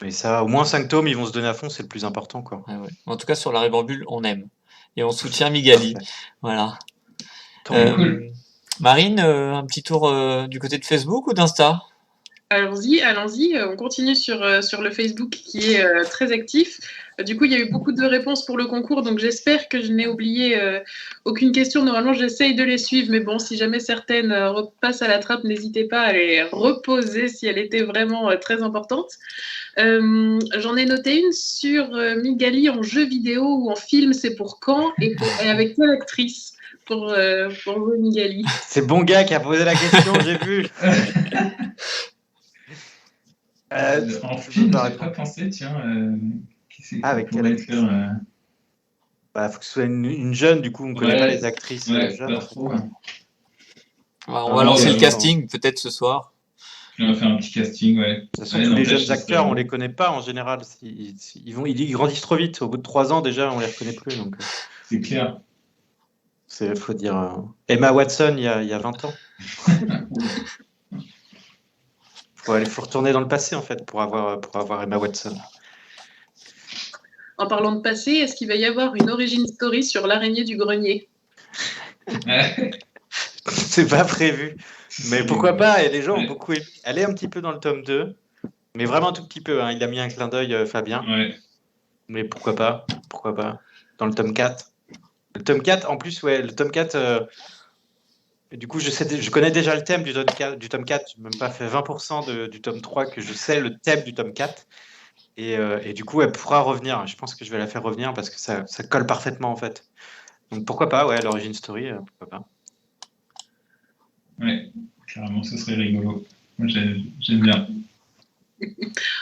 Mais ça, au moins 5 tomes, ils vont se donner à fond, c'est le plus important, quoi. Ah ouais. En tout cas, sur la Ribambule, on aime. Et on soutient Migali. Voilà. Cool. Marine, un petit tour du côté de Facebook ou d'Insta? Allons-y. On continue sur le Facebook qui est très actif. Du coup, il y a eu beaucoup de réponses pour le concours, donc j'espère que je n'ai oublié aucune question. Normalement, j'essaye de les suivre, mais bon, si jamais certaines repassent à la trappe, n'hésitez pas à les reposer si elle était vraiment très importante. J'en ai noté une sur Migali en jeu vidéo ou en film, c'est pour quand et avec quelle actrice pour jouer Migali. C'est le bon gars qui a posé la question, j'ai vu. En film, j'avais pas pensé, tiens. Qui c'est avec pourrait quelle faire faut que ce soit une jeune, du coup, on ne connaît pas les actrices jeunes. pas trop. Ouais. On va lancer le casting peut-être ce soir. On va faire un petit casting, ouais. De toute façon, tous les jeunes acteurs, on ne les connaît pas en général. Ils grandissent trop vite. Au bout de 3 ans, déjà, on ne les reconnaît plus. Donc, c'est clair. Il faut dire Emma Watson il y a 20 ans. Faut retourner dans le passé, en fait, pour avoir Emma Watson. En parlant de passé, est-ce qu'il va y avoir une origin story sur l'araignée du grenier? C'est pas prévu. Mais pourquoi pas? Et les gens ont beaucoup aimé. Elle est un petit peu dans le tome 2, mais vraiment un tout petit peu. Hein. Il a mis un clin d'œil, Fabien. Ouais. Mais pourquoi pas? Dans le tome 4. Le tome 4, en plus, le tome 4... du coup, je connais déjà le thème du tome 4. Je n'ai même pas fait 20% du tome 3 que je sais le thème du tome 4. Et du coup, elle pourra revenir. Je pense que je vais la faire revenir parce que ça colle parfaitement, en fait. Donc, pourquoi pas, l'origin story, pourquoi pas. Ouais, carrément, ce serait rigolo. Moi, j'aime bien.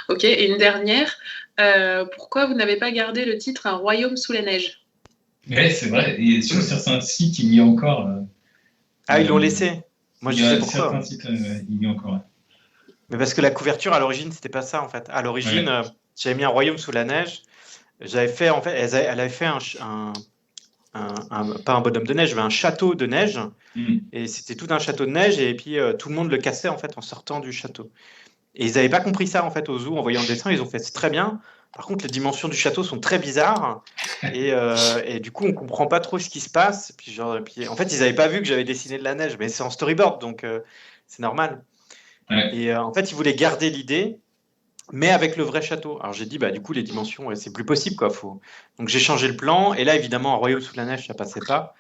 Ok, et une dernière. Pourquoi vous n'avez pas gardé le titre Un royaume sous la neige? Ouais, c'est vrai. Et sur certains sites, il y a encore... ils l'ont laissé. Moi, je sais pourquoi. Certains sites, il y a encore... Mais parce que la couverture, à l'origine, c'était pas ça, en fait. À l'origine, j'avais mis Un royaume sous la neige. J'avais fait, en fait, elle avait fait pas un bonhomme de neige, mais un château de neige. Et c'était tout un château de neige. Et puis, tout le monde le cassait, en fait, en sortant du château. Et ils n'avaient pas compris ça, en fait, au zoo, en voyant le dessin. Ils ont fait, c'est très bien. Par contre, les dimensions du château sont très bizarres. Et du coup, on ne comprend pas trop ce qui se passe. Puis, en fait, ils n'avaient pas vu que j'avais dessiné de la neige. Mais c'est en storyboard, donc c'est normal. Ouais. Et en fait, ils voulaient garder l'idée, mais avec le vrai château. Alors j'ai dit, du coup, les dimensions, c'est plus possible, quoi. Donc j'ai changé le plan. Et là, évidemment, un royaume sous la neige, ça passait pas,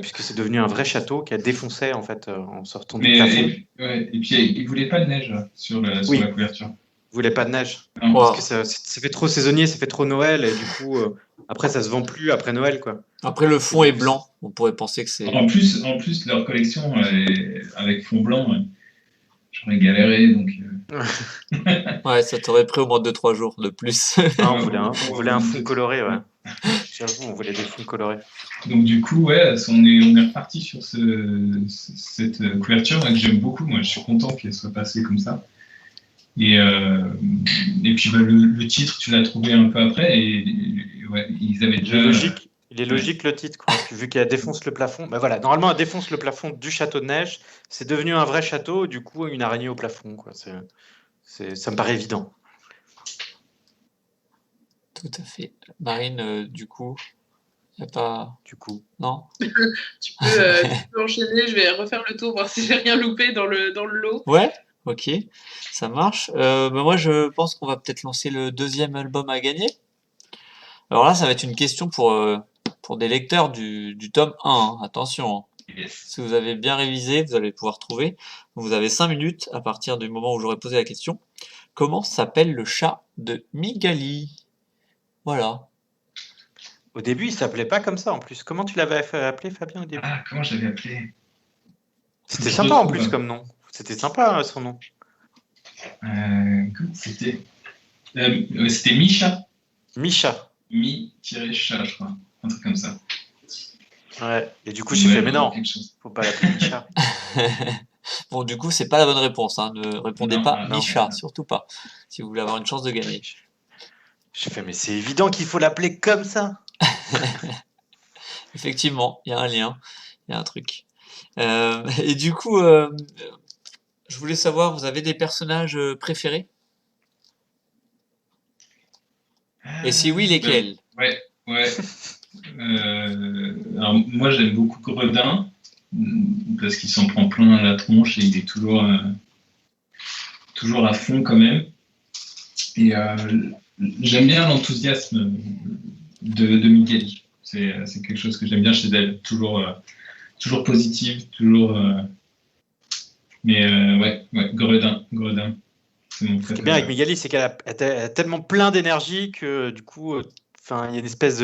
puisque c'est devenu un vrai château qui a défoncé, en fait, en sortant du plafond. Et puis, il ne voulait pas de neige sur la couverture. Il voulait pas de neige. Non. Parce que ça fait trop saisonnier, ça fait trop Noël. Et du coup, après, ça se vend plus après Noël, quoi. Après, le fond est blanc. On pourrait penser que c'est... En plus, leur collection avec fond blanc, j'aurais galéré, donc... Ouais, ça t'aurait pris au moins 2-3 jours de plus. On voulait un fond coloré, ouais. J'avoue, on voulait des fonds colorés. Donc du coup, on est reparti sur cette couverture que j'aime beaucoup. Moi, je suis content qu'elle soit passée comme ça. Et puis le titre, tu l'as trouvé un peu après. Et ils avaient déjà... Il est logique le titre, quoi, vu qu'elle défonce le plafond. Voilà, normalement, elle défonce le plafond du château de neige. C'est devenu un vrai château, du coup, une araignée au plafond, quoi. Ça me paraît évident. Tout à fait. Marine, du coup, il n'y a pas... Du coup. Non. Tu peux enchaîner, je vais refaire le tour, voir si j'ai rien loupé dans le lot. Ouais, ok, ça marche. Moi, je pense qu'on va peut-être lancer le deuxième album à gagner. Alors là, ça va être une question pour des lecteurs du tome 1. Hein. Attention, Yes. Si vous avez bien révisé, vous allez pouvoir trouver. Vous avez 5 minutes à partir du moment où j'aurai posé la question. Comment s'appelle le chat de Migali? Voilà. Au début, il s'appelait pas comme ça en plus. Comment tu l'avais appelé, Fabien, au début? Ah, comment je l'avais appelé? C'était sympa en plus comme nom. C'était sympa son nom. C'était Micha. Micha. Mi-chat, je crois. Un truc comme ça. Ouais. Et du coup, j'ai fait, mais non, faut pas l'appeler Micha. Bon, du coup, c'est pas la bonne réponse. Hein. Ne répondez pas Micha, non. surtout pas. Si vous voulez avoir une chance de gagner. J'ai fait, mais c'est évident qu'il faut l'appeler comme ça. Effectivement, il y a un lien, il y a un truc. Et du coup, je voulais savoir, vous avez des personnages préférés? Et si oui, lesquels? Ouais. Alors, moi, j'aime beaucoup Gredin, parce qu'il s'en prend plein à la tronche et il est toujours toujours à fond quand même. Et j'aime bien l'enthousiasme de Migali. C'est quelque chose que j'aime bien chez elle. Toujours positive, toujours. Mais ouais, Gredin. C'est mon Ce qui est préféré. bien avec Migali, c'est qu'elle a tellement plein d'énergie que du coup, il y a une espèce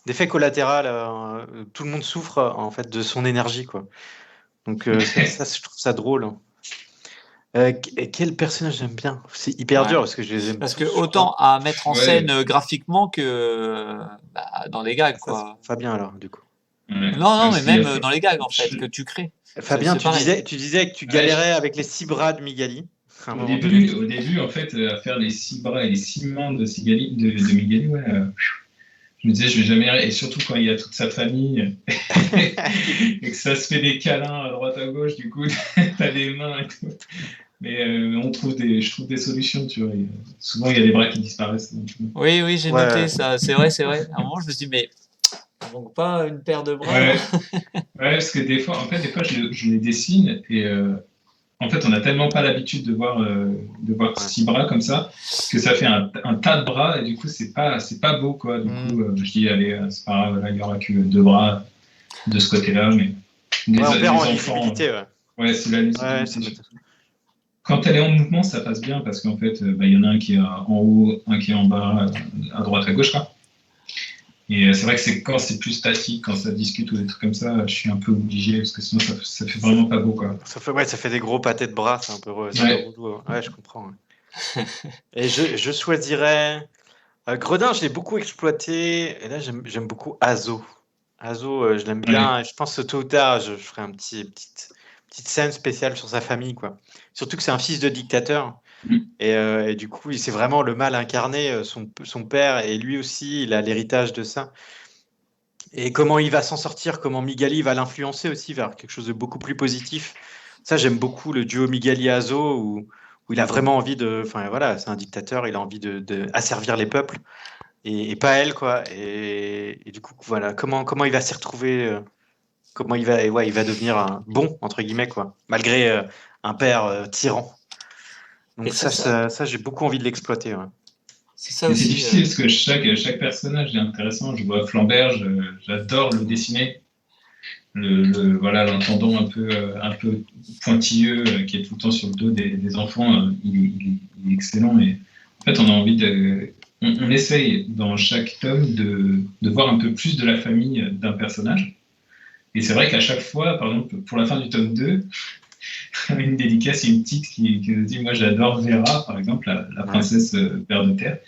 d'effet collatéral. Tout le monde souffre en fait de son énergie, quoi. Donc ça, je trouve ça drôle. Quel personnage j'aime bien? C'est hyper dur parce que je les aime Parce tous, que je autant crois. à mettre en Ouais. scène graphiquement que dans les gags, Ça, quoi. c'est Fabien alors, du coup. Ouais. Non, mais Parce qu'il y même a- dans les gags, en fait, que tu crées. Fabien, C'est pareil. tu disais que tu Ouais, galérais avec les 6 bras de Migali à un Au moment donné. début, en fait, à faire les 6 bras et les 6 mains de Migali, ouais, je me disais, je vais jamais y arriver. Et surtout quand il y a toute sa famille et que ça se fait des câlins à droite à gauche, du coup, t'as des mains et tout. Mais je trouve des solutions, tu vois. Souvent, il y a des bras qui disparaissent. Donc, Oui, j'ai Ouais. noté ça. C'est vrai. À un moment, je me suis dit, mais il manque pas une paire de bras. ouais, parce que des fois, je les dessine et en fait, on n'a tellement pas l'habitude de voir 6 bras comme ça que ça fait un tas de bras et du coup, c'est pas beau, quoi. Du coup, je dis, allez, c'est pas grave, là, il y aura que 2 bras de ce côté-là, mais On perd en enfants, lisibilité, ouais. ouais, c'est la Ouais, lisibilité. ça m'étonne. Quand elle est en mouvement, ça passe bien parce qu'en fait, il y en a un qui est en haut, un qui est en bas, à droite, à gauche, quoi. Et c'est vrai que quand c'est plus statique, quand ça discute ou des trucs comme ça, je suis un peu obligé parce que sinon ça fait vraiment pas beau, quoi. Ça fait des gros pâtés de bras, c'est un peu relou. Ouais, je comprends. Ouais. Et je choisirais. Gredin, je l'ai beaucoup exploité. Et là, j'aime beaucoup Azo. Azo, je l'aime bien. Et je pense que tôt ou tard, je ferai petite scène spéciale sur sa famille, quoi. Surtout que c'est un fils de dictateur. Et du coup, c'est vraiment le mal incarné. Son père, et lui aussi, il a l'héritage de ça. Et comment il va s'en sortir, comment Migali va l'influencer aussi vers quelque chose de beaucoup plus positif. Ça, j'aime beaucoup le duo Migali-Azo, où il a vraiment envie de. Enfin, voilà, c'est un dictateur, il a envie de asservir les peuples, et pas elle, quoi. Et du coup, voilà, comment il va s'y retrouver, comment il va devenir un bon, entre guillemets, quoi, malgré un père tyran. Donc, Et ça, j'ai beaucoup envie de l'exploiter. Ouais. c'est ça Mais c'est aussi. difficile parce que chaque personnage est intéressant. Je vois Flambert, j'adore le dessiner. Voilà, l'entendant un peu pointilleux qui est tout le temps sur le dos des enfants, il est excellent. Et en fait, on a envie on essaye dans chaque tome de voir un peu plus de la famille d'un personnage. Et c'est vrai qu'à chaque fois, par exemple, pour la fin du tome 2, une dédicace, une petite qui nous dit, moi j'adore Vera, par exemple, la princesse Père de Terre.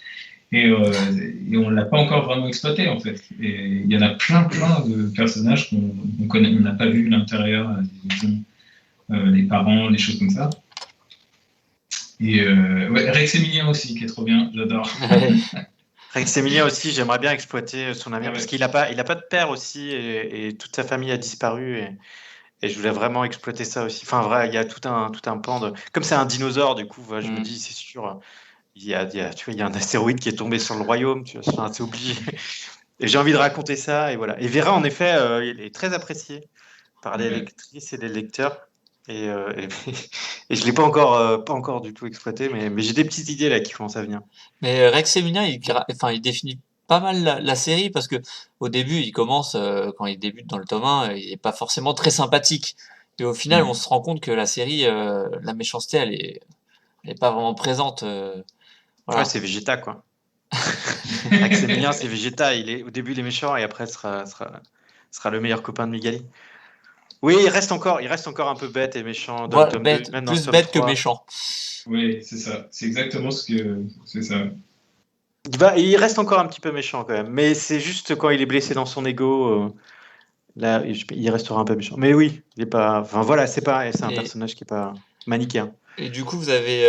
Et on ne l'a pas encore vraiment exploité, en fait. Et il y en a plein de personnages qu'on connaît, on n'a pas vu l'intérieur, les parents, des choses comme ça. Et ouais, Rex Emilien aussi, qui est trop bien, j'adore. Rex Emilien aussi, j'aimerais bien exploiter son avenir, Ouais. parce qu'il n'a pas de père aussi, et toute sa famille a disparu, et je voulais vraiment exploiter ça aussi. Enfin, vrai, il y a tout un pan de. Comme c'est un dinosaure, du coup, je me dis, c'est sûr, tu vois, il y a un astéroïde qui est tombé sur le royaume, tu vois, enfin, c'est obligé. Et j'ai envie de raconter ça, et voilà. Et Vera, en effet, il est très apprécié par les lectrices et les lecteurs. Et je ne l'ai pas encore du tout exploité, mais j'ai des petites idées là qui commencent à venir. Mais Rex Emilien, il définit pas mal la série parce que au début, il commence, quand il débute dans le tome 1, il est pas forcément très sympathique. Et au final, on se rend compte que la série, la méchanceté, elle est pas vraiment présente. Voilà. Ouais, c'est Vegeta, quoi. Rex Emilien, c'est Vegeta. Au début, il est méchant et après, sera le meilleur copain de Migali. Oui, il reste encore un peu bête et méchant dans le tome 2, même dans le Plus tome bête 3. que méchant. Oui, c'est ça. C'est exactement c'est ça. Il reste encore un petit peu méchant quand même, mais c'est juste quand il est blessé dans son ego, là, il restera un peu méchant. Mais oui, il est pas. Enfin voilà, c'est un personnage qui est pas manichéen. Et du coup, vous avez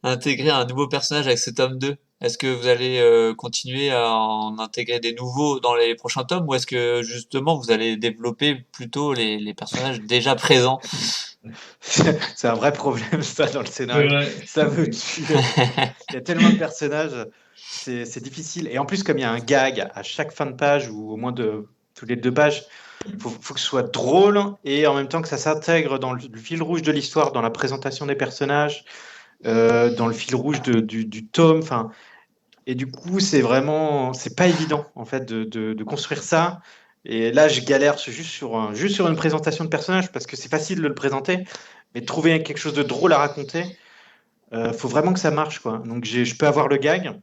intégré un nouveau personnage avec ce tome 2. Est-ce que vous allez continuer à en intégrer des nouveaux dans les prochains tomes ou est-ce que justement vous allez développer plutôt les personnages déjà présents? C'est un vrai problème, ça, dans le scénario. Ça me tue. Il y a tellement de personnages, c'est difficile. Et en plus, comme il y a un gag à chaque fin de page, ou au moins toutes les 2 pages, Faut que ce soit drôle et en même temps que ça s'intègre dans le fil rouge de l'histoire, dans la présentation des personnages, dans le fil rouge du tome. Enfin, et du coup, c'est pas évident en fait de construire ça. Et là, je galère juste sur une présentation de personnage parce que c'est facile de le présenter, mais de trouver quelque chose de drôle à raconter, faut vraiment que ça marche, quoi. Donc je peux avoir le gag,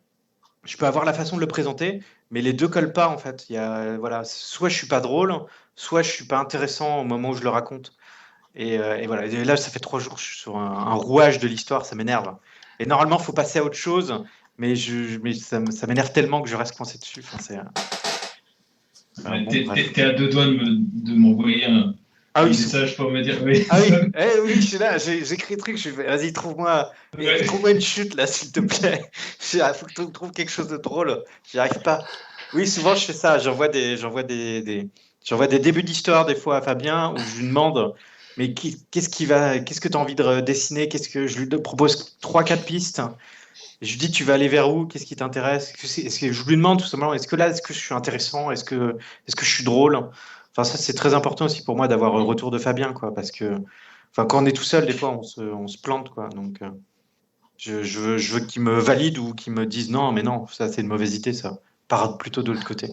je peux avoir la façon de le présenter, mais les deux collent pas en fait. Voilà, soit je suis pas drôle, soit je suis pas intéressant au moment où je le raconte. Et voilà. Et là, ça fait 3 jours que je suis sur un rouage de l'histoire, ça m'énerve. Et normalement, faut passer à autre chose, mais ça m'énerve tellement que je reste coincé dessus. Enfin, Ouais, bon, t'es bref. t'es à 2 doigts de m'envoyer un Ah oui, message pour me dire oui. ah oui, oui, je suis là, j'écris le truc, je fais, vas-y, Ouais. trouve-moi une chute là, s'il te plaît. Il faut que tu trouves quelque chose de drôle. J'y arrive pas. Oui, souvent je fais ça, j'envoie des débuts d'histoire des fois à Fabien où je lui demande, mais qu'est-ce que tu as envie de dessiner? Je lui propose 3-4 pistes. Et je lui dis, tu vas aller vers où? Qu'est-ce qui t'intéresse? Est-ce que je lui demande tout simplement, est-ce que je suis intéressant? Est-ce que je suis drôle? Enfin, ça, c'est très important aussi pour moi d'avoir un retour de Fabien, quoi, parce que, enfin, quand on est tout seul, des fois, on se plante, quoi. Donc, je veux qu'il me valide ou qu'il me dise non, mais non, ça, c'est une mauvaise idée, ça. Part plutôt de l'autre côté.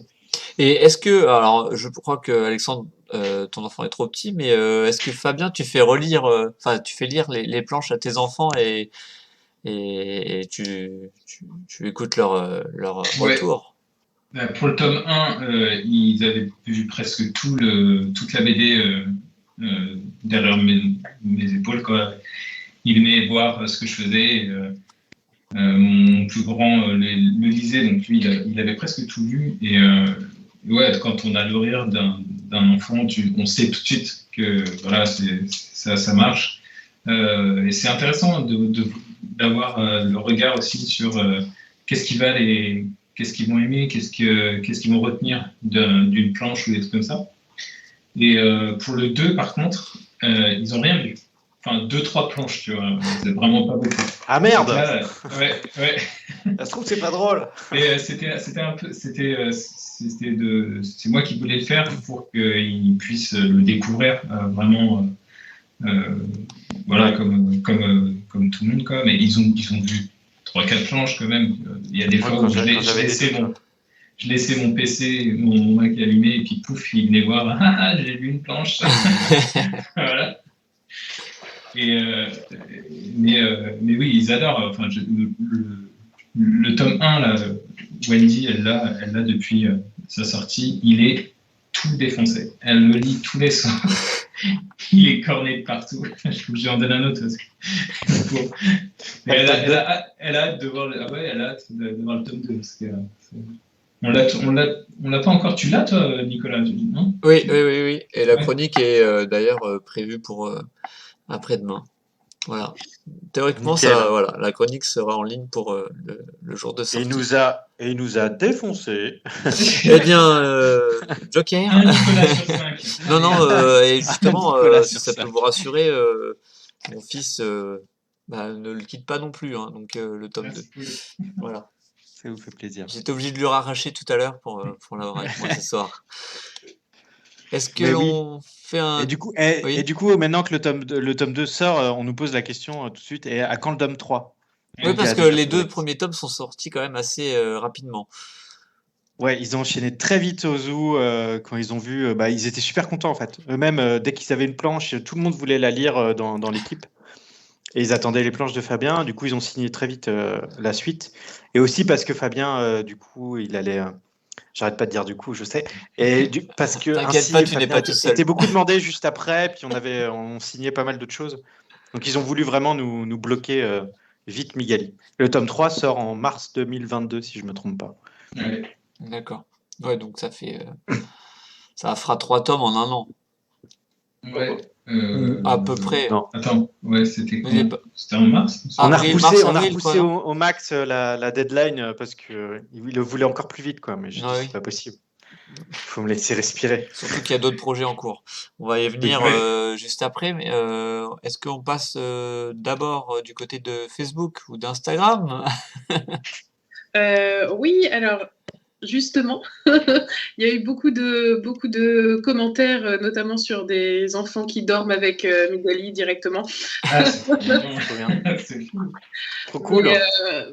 Et est-ce que, alors, je crois que Alexandre, ton enfant est trop petit, mais est-ce que Fabien, tu fais relire, enfin, tu fais lire les planches à tes enfants et tu écoutes leur Ouais. retour? Pour le tome 1, ils avaient vu presque toute la BD derrière mes épaules, quoi. Ils venaient voir ce que je faisais. Mon plus grand le lisait, donc lui, il avait presque tout lu. Et ouais, quand on a le rire d'un enfant, on sait tout de suite que voilà, ça marche. Et c'est intéressant d'avoir le regard aussi sur qu'est-ce qui va qu'est-ce qu'ils vont aimer, qu'est-ce qu'ils vont retenir d'une planche ou des trucs comme ça. Et pour le 2, par contre, ils n'ont rien vu. Enfin, 2-3 planches, tu vois. C'est vraiment pas beaucoup. Ah Donc merde! là, ouais. Ça se trouve, c'est pas drôle. Et c'était un peu, c'est moi qui voulais le faire pour qu'ils puissent le découvrir vraiment, euh, voilà, comme tout le monde, quoi. Mais ils ont vu 3-4 planches quand même. Il y a des fois où je laissais mon PC, mon Mac allumé, et puis pouf, il venait voir, j'ai vu une planche. Voilà. Et, mais oui, ils adorent. Enfin, le tome 1, là, Wendy, elle l'a depuis sa sortie. Il est tout défoncé. Elle le lit tous les soirs. Il est corné de partout. Je lui en donne un autre. Mais elle a hâte de voir elle a hâte de voir le tome 2. Parce que, on l'a pas encore. Tu l'as, toi, Nicolas, non? Oui. Et la chronique est d'ailleurs prévue pour après-demain. Voilà. Théoriquement, Nickel. voilà, la chronique sera en ligne pour le jour de Et sortie. il nous a défoncé. Eh bien, Joker. Un Nicolas sur 5. Non, et justement, Nicolas si sur ça peut 5. vous rassurer, mon fils ne le quitte pas non plus, hein, donc le tome 2. Voilà. Ça vous fait plaisir. J'étais obligé de le arracher tout à l'heure pour l'avoir avec moi ce soir. Est-ce que Mais oui. l'on fait un... Et du coup, maintenant que le tome 2 sort, on nous pose la question tout de suite, et à quand le tome 3? Oui, parce que déjà les trouvé. 2 premiers tomes sont sortis quand même assez rapidement. Ouais, ils ont enchaîné très vite au zoo quand ils ont vu. Ils étaient super contents en fait. Eux-mêmes, dès qu'ils avaient une planche, tout le monde voulait la lire dans l'équipe. Et ils attendaient les planches de Fabien. Du coup, ils ont signé très vite la suite. Et aussi parce que Fabien, du coup, il allait. J'arrête pas de dire du coup, je sais. Et parce que T'inquiète pas, tu n'es pas tout seul. était beaucoup demandé juste après, puis on signait pas mal d'autres choses. Donc ils ont voulu vraiment nous bloquer vite Migali. Le tome 3 sort en mars 2022, si je me trompe pas. Ouais. D'accord. Ouais, donc ça fera 3 tomes en un an. Ouais. À peu près. Non. Attends, ouais, c'était Mais quand? C'était en mars? On a Avril, repoussé, mars-avril, quoi, non au max la deadline parce que il le voulait encore plus vite, quoi. Mais j'ai dit, Ah oui. c'est pas possible. Il faut me laisser respirer. Surtout qu'il y a d'autres projets en cours. On va y venir juste après, mais est-ce qu'on passe d'abord du côté de Facebook ou d'Instagram? Oui, alors justement, il y a eu beaucoup de commentaires, notamment sur des enfants qui dorment avec Magali directement. Ah, c'est trop bien. Trop bien. C'est fou. Trop cool.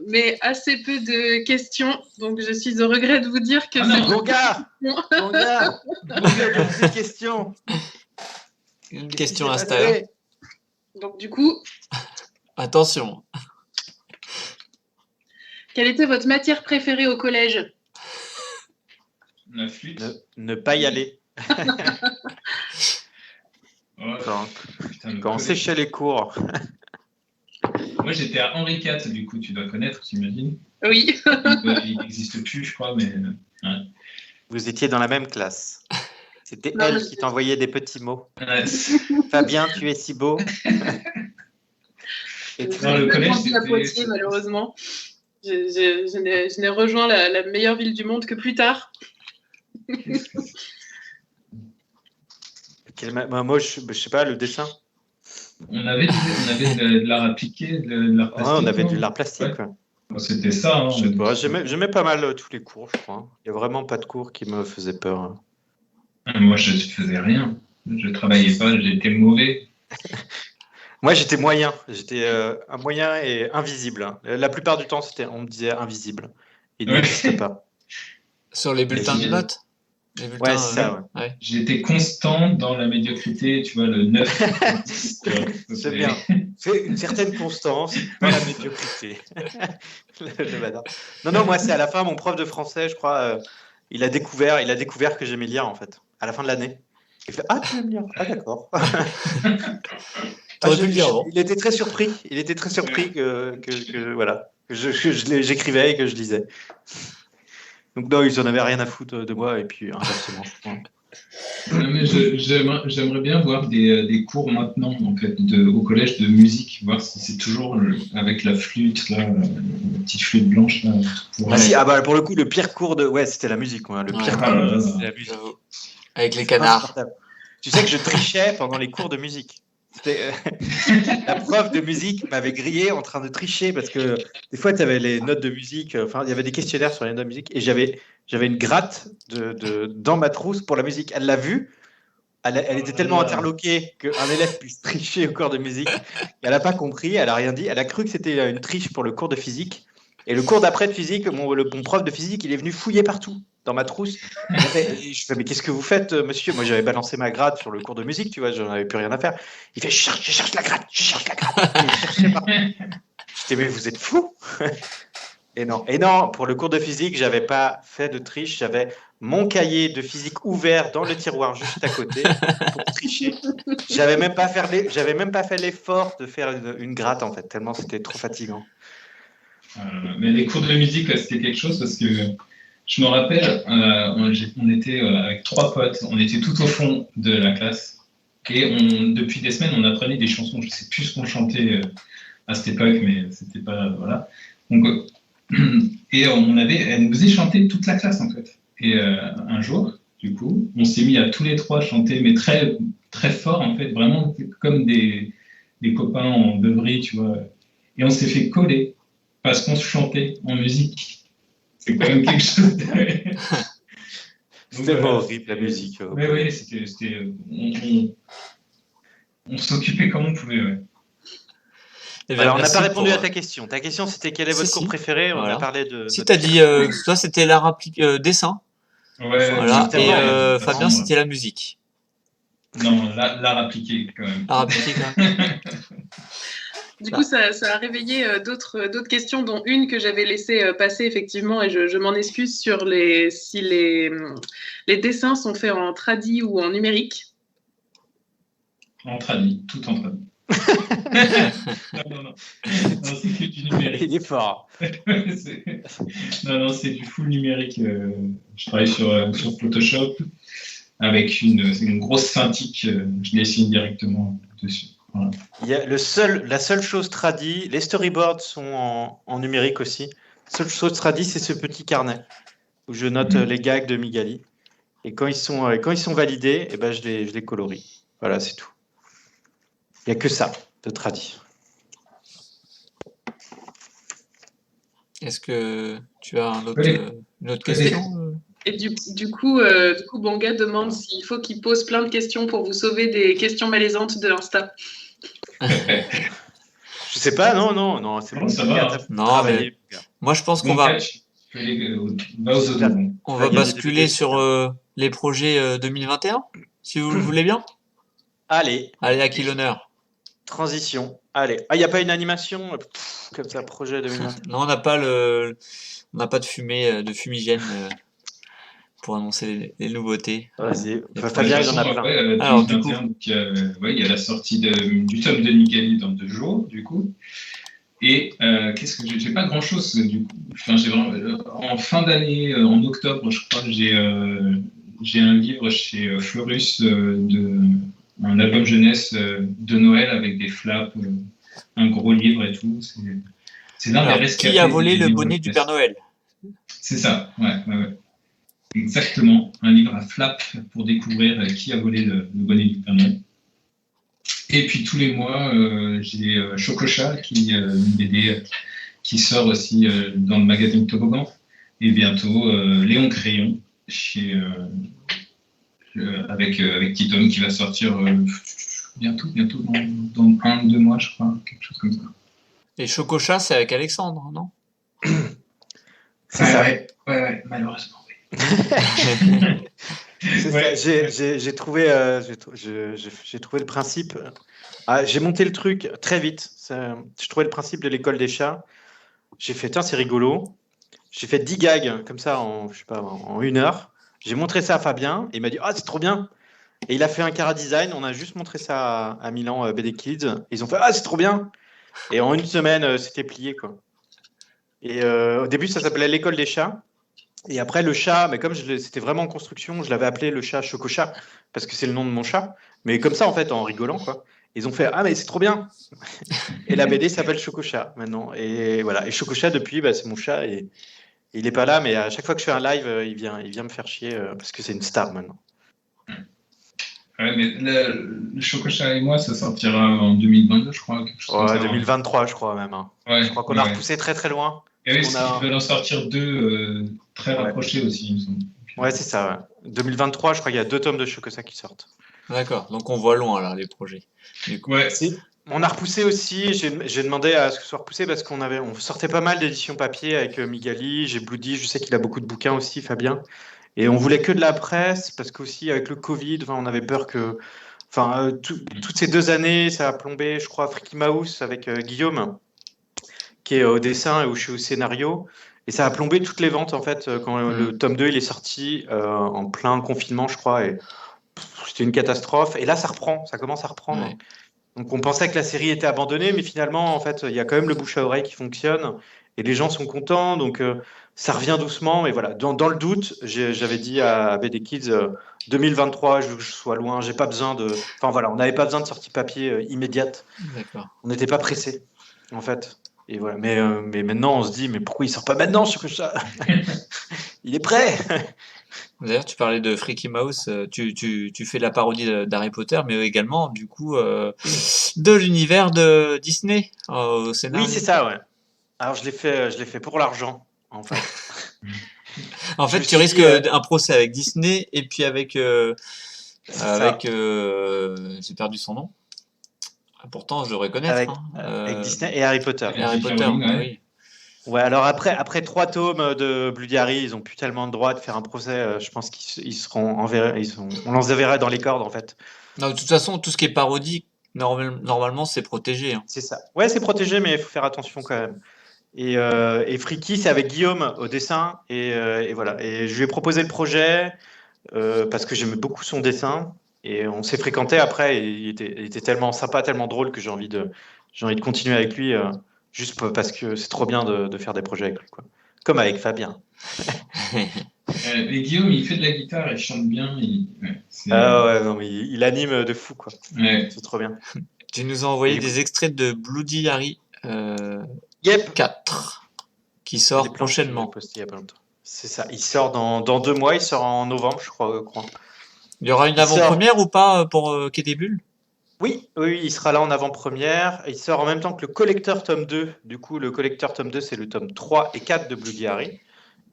Mais assez peu de questions, donc je suis au regret de vous dire que Ah non. Gonga, pose des questions. Une Qu'est-ce question qui à s'est Insta. passé Donc du coup, Attention. quelle était votre matière préférée au collège? La flûte. Ne pas y aller. Oh, Quand putain, le on collège. séchait les cours. Moi, j'étais à Henri IV, du coup, tu dois connaître, j'imagine. Oui. Il n'existe plus, je crois, mais Vous étiez dans la même classe. C'était Non, elle mais- qui t'envoyait des petits mots. ouais. Fabien, tu es si beau. Et Je Non, le n'ai pas collège, grandi à c'était- Poitiers, malheureusement. Je n'ai rejoint la meilleure ville du monde que plus tard. Moi, je sais pas, le dessin. On avait de l'art appliqué, de l'art Ouais, plastique. on avait non de l'art plastique. Ouais. quoi. Bon, c'était ça. Hein, Je sais pas, j'aimais pas mal tous les cours, je crois. Il n'y a vraiment pas de cours qui me faisaient peur. Moi, je ne faisais rien. Je travaillais pas, j'étais mauvais. Moi, j'étais moyen. J'étais un moyen et invisible. hein. La plupart du temps, on me disait invisible. Il Ouais. n'existe pas. Sur les bulletins de j'ai- notes? Les bulletins, Ouais, c'est ça. Ouais. ouais. J'étais constant dans la médiocrité, tu vois, le 9, 10. Tu vois, C'est bien. Fais une certaine constance dans la médiocrité. Le bâtard. Non, moi, c'est à la fin, mon prof de français, je crois, il a découvert que j'aimais lire, en fait, à la fin de l'année. Il fait Ah, tu aimes lire Ah, d'accord. T'aurais pu le dire avant. Il était très surpris. Il était très surpris voilà, que j'écrivais et que je lisais. Donc, non, ils en avaient rien à foutre de moi, et puis inversement, je crois. Non, mais j'aimerais bien voir des cours maintenant, en fait, au collège de musique, voir si c'est toujours avec la flûte, là, la petite flûte blanche. Là, pour- Pour le coup, le pire cours c'était la musique. Quoi. Le pire Ouais. cours, c'était la musique. J'avoue. Avec les canards. Insupportable. Tu sais que je trichais pendant les cours de musique. La prof de musique m'avait grillé en train de tricher parce que des fois, tu avais les notes de musique, il y avait des questionnaires sur les notes de musique et j'avais une gratte dans ma trousse pour la musique. Elle l'a vue, elle était tellement interloquée qu'un élève puisse tricher au cours de musique. Elle n'a pas compris, elle n'a rien dit. Elle a cru que c'était une triche pour le cours de physique. Et le cours d'après de physique, mon prof de physique, il est venu fouiller partout dans ma trousse. Et je fais, mais qu'est-ce que vous faites, monsieur? Moi, j'avais balancé ma gratte sur le cours de musique, tu vois, j'en avais plus rien à faire. Il fait, je cherche la gratte. Et il cherchait partout. Je dis, mais vous êtes fou? Et non, pour le cours de physique, j'avais pas fait de triche. J'avais mon cahier de physique ouvert dans le tiroir juste à côté pour tricher. J'avais même pas fait l'effort de faire une gratte, en fait, tellement c'était trop fatigant. Mais les cours de musique, là, c'était quelque chose parce que je me rappelle, on était avec 3 potes, on était tout au fond de la classe et depuis des semaines, on apprenait des chansons. Je ne sais plus ce qu'on chantait à cette époque, mais c'était pas. Voilà. Donc, et elle nous faisait chanter toute la classe en fait. Et un jour, du coup, on s'est mis à tous les 3 chanter, mais très, très fort en fait, vraiment comme des copains en beuverie, tu vois. Et on s'est fait coller parce qu'on se chantait en musique. C'est quand même quelque chose de... C'est tellement horrible la musique. Oui, c'était on s'occupait comme on pouvait. Ouais. Eh bien, Alors, on n'a merci pas répondu pour- à ta question. Ta question, c'était quel est votre Si, cours si. préféré? On Voilà. a parlé de. Si t'as dit, toi c'était l'art dessin, Ouais, voilà, et exactement. Fabien c'était la musique. Non, l'art appliqué quand même. L'art appliqué quand même. Du coup, ça a réveillé d'autres questions, dont une que j'avais laissé passer effectivement, et je m'en excuse sur si les dessins sont faits en tradi ou en numérique. En tradi, tout en tradi. Non, c'est que du numérique. Il est fort. Non, c'est du full numérique. Je travaille sur Photoshop avec une grosse synthique. Je dessine directement dessus. Voilà. Il y a la seule chose tradi, les storyboards sont en numérique aussi. La seule chose tradi, c'est ce petit carnet où je note les gags de Migali. Et quand ils sont validés, eh ben, je les colorie. Voilà, c'est tout. Il n'y a que ça de tradi. Est-ce que tu as Allez. une autre Allez. question? Et du coup, Banga demande s'il faut qu'il pose plein de questions pour vous sauver des questions malaisantes de Insta. Je sais pas, non, c'est Non, bon. ça va, T'as hein. Non, travaillé. Moi, je pense qu'on Bon va, catch. Va aux Super. autobons. on va va gagner des basculer BD, sur super. les projets 2021, si vous le voulez bien. Allez, Allez, à qui l'honneur? transition. Allez. Ah, il n'y a pas une animation comme ça, projet 2021. Non, on n'a pas de fumée, de fumigène pour annoncer les nouveautés. Vas-y. Les Fabien, projets. il en a plein. Alors, du coup, 2021, donc, il y a la sortie du tome de Nigali dans 2 jours, du coup. Et qu'est-ce que j'ai pas grand-chose, du coup. Enfin, en fin d'année, en octobre, je crois, j'ai un livre chez Fleurus, un album jeunesse de Noël avec des flaps, un gros livre et tout. C'est l'un des alors, rescapés qui a volé des le livres bonnet du jeunesse. Père Noël? C'est ça, ouais. Exactement, un livre à flap pour découvrir qui a volé le bonnet du Père Noël. Et puis tous les mois, j'ai Chococha, une BD qui sort aussi dans le magazine Toboggan. Et bientôt, Léon Crayon, avec Titom, qui va sortir bientôt, dans 1 ou 2 mois, je crois, quelque chose comme ça. Et Chococha, c'est avec Alexandre, non? C'est ça. Ouais, malheureusement. C'est Ouais. ça. J'ai trouvé le principe. Ah, j'ai monté le truc très vite. Je trouvais le principe de l'école des chats. J'ai fait, tiens, c'est rigolo. J'ai fait 10 gags comme ça je sais pas, en 1 heure. J'ai montré ça à Fabien et il m'a dit, ah, c'est trop bien. Et il a fait un Cara Design. On a juste montré ça à Milan, BD Kids. Ils ont fait, ah, c'est trop bien. Et en 1 semaine, c'était plié, quoi. Et au début, ça s'appelait l'école des chats. Et après, le chat, mais comme c'était vraiment en construction, je l'avais appelé le chat Chococha, parce que c'est le nom de mon chat. Mais comme ça, en fait, en rigolant, quoi. Ils ont fait, ah, mais c'est trop bien. Et la BD s'appelle Chococha maintenant. Et voilà. Et Chococha, depuis, c'est mon chat. Et il n'est pas là, mais à chaque fois que je fais un live, il vient me faire chier, parce que c'est une star maintenant. Ouais, mais le Chococha et moi, ça sortira en 2022, je crois. Quelque chose comme Ouais, ça, 2023, je crois même. Ouais, Je crois qu'on a repoussé très très loin. Et oui, On a- ils veulent en sortir 2 très rapprochés aussi, il me semble. Ouais, c'est ça. Ouais. 2023, je crois qu'il y a 2 tomes de Chococha qui sortent. D'accord, donc on voit loin là les projets. Du coup. Ouais. On a repoussé aussi, j'ai demandé à ce que ce soit repoussé parce on sortait pas mal d'éditions papier avec Migali, j'ai Bloody, je sais qu'il a beaucoup de bouquins aussi, Fabien. Et on voulait que de la presse parce qu'aussi avec le Covid, on avait peur que. Toutes ces 2 années, ça a plombé, je crois, Freaky Mouse avec Guillaume, qui est au dessin et où je suis au scénario. Et ça a plombé toutes les ventes en fait quand le tome 2 il est sorti en plein confinement, je crois. Et c'était une catastrophe. Et là, ça reprend, ça commence à reprendre. Ouais. Donc on pensait que la série était abandonnée, mais finalement, en fait, il y a quand même le bouche à oreille qui fonctionne et les gens sont contents. Donc ça revient doucement. Mais voilà, dans le doute, j'avais dit à BD Kids 2023, je veux que je sois loin. J'ai pas besoin de. Enfin voilà, on n'avait pas besoin de sortie papier immédiate. D'accord. On n'était pas pressé, en fait. Et voilà. Mais maintenant, on se dit, mais pourquoi il sort pas maintenant sur ça? Il est prêt. D'ailleurs, tu parlais de Freaky Mouse, tu fais la parodie d'Harry Potter, mais également, du coup, de l'univers de Disney au scénario. Oui, c'est ça, ouais. Alors, je l'ai fait pour l'argent, en fait. En fait, Je tu risques suis, un procès avec Disney et puis avec. ça. J'ai perdu son nom. Pourtant, je devrais connaître. Avec Disney et Harry Potter. Et Harry Potter, Rowling, ouais. oui. Ouais, alors après 3 tomes de Bloody Harry, ils ont plus tellement de droit de faire un procès. Je pense qu'ils seront on les enverrait dans les cordes, en fait. Non, de toute façon, tout ce qui est parodie, normalement, c'est protégé. Hein. C'est ça. Ouais, c'est protégé, mais il faut faire attention quand même. Et Freaky, c'est avec Guillaume au dessin. Et voilà. Et je lui ai proposé le projet parce que j'aimais beaucoup son dessin. Et on s'est fréquenté après. Et il était tellement sympa, tellement drôle que j'ai envie de continuer avec lui. Juste parce que c'est trop bien de faire des projets avec lui, quoi. Comme avec Fabien. Et Guillaume, il fait de la guitare, il chante bien. Ah ouais, non, mais il anime de fou, quoi. Ouais. C'est trop bien. Tu nous as envoyé Et- des extraits de Bloody Harry Yep. 4 qui Il y a sort des plans que je prochainement. l'ai postés il y a pas longtemps. C'est ça. Il sort dans 2 mois. Il sort en novembre, je crois. Il y aura une Il sort. avant-première ou pas pour Quai des Bulles? Oui, oui, il sera là en avant-première. Il sort en même temps que le collecteur tome 2. Du coup, le collecteur tome 2, c'est le tome 3 et 4 de Blue Diary.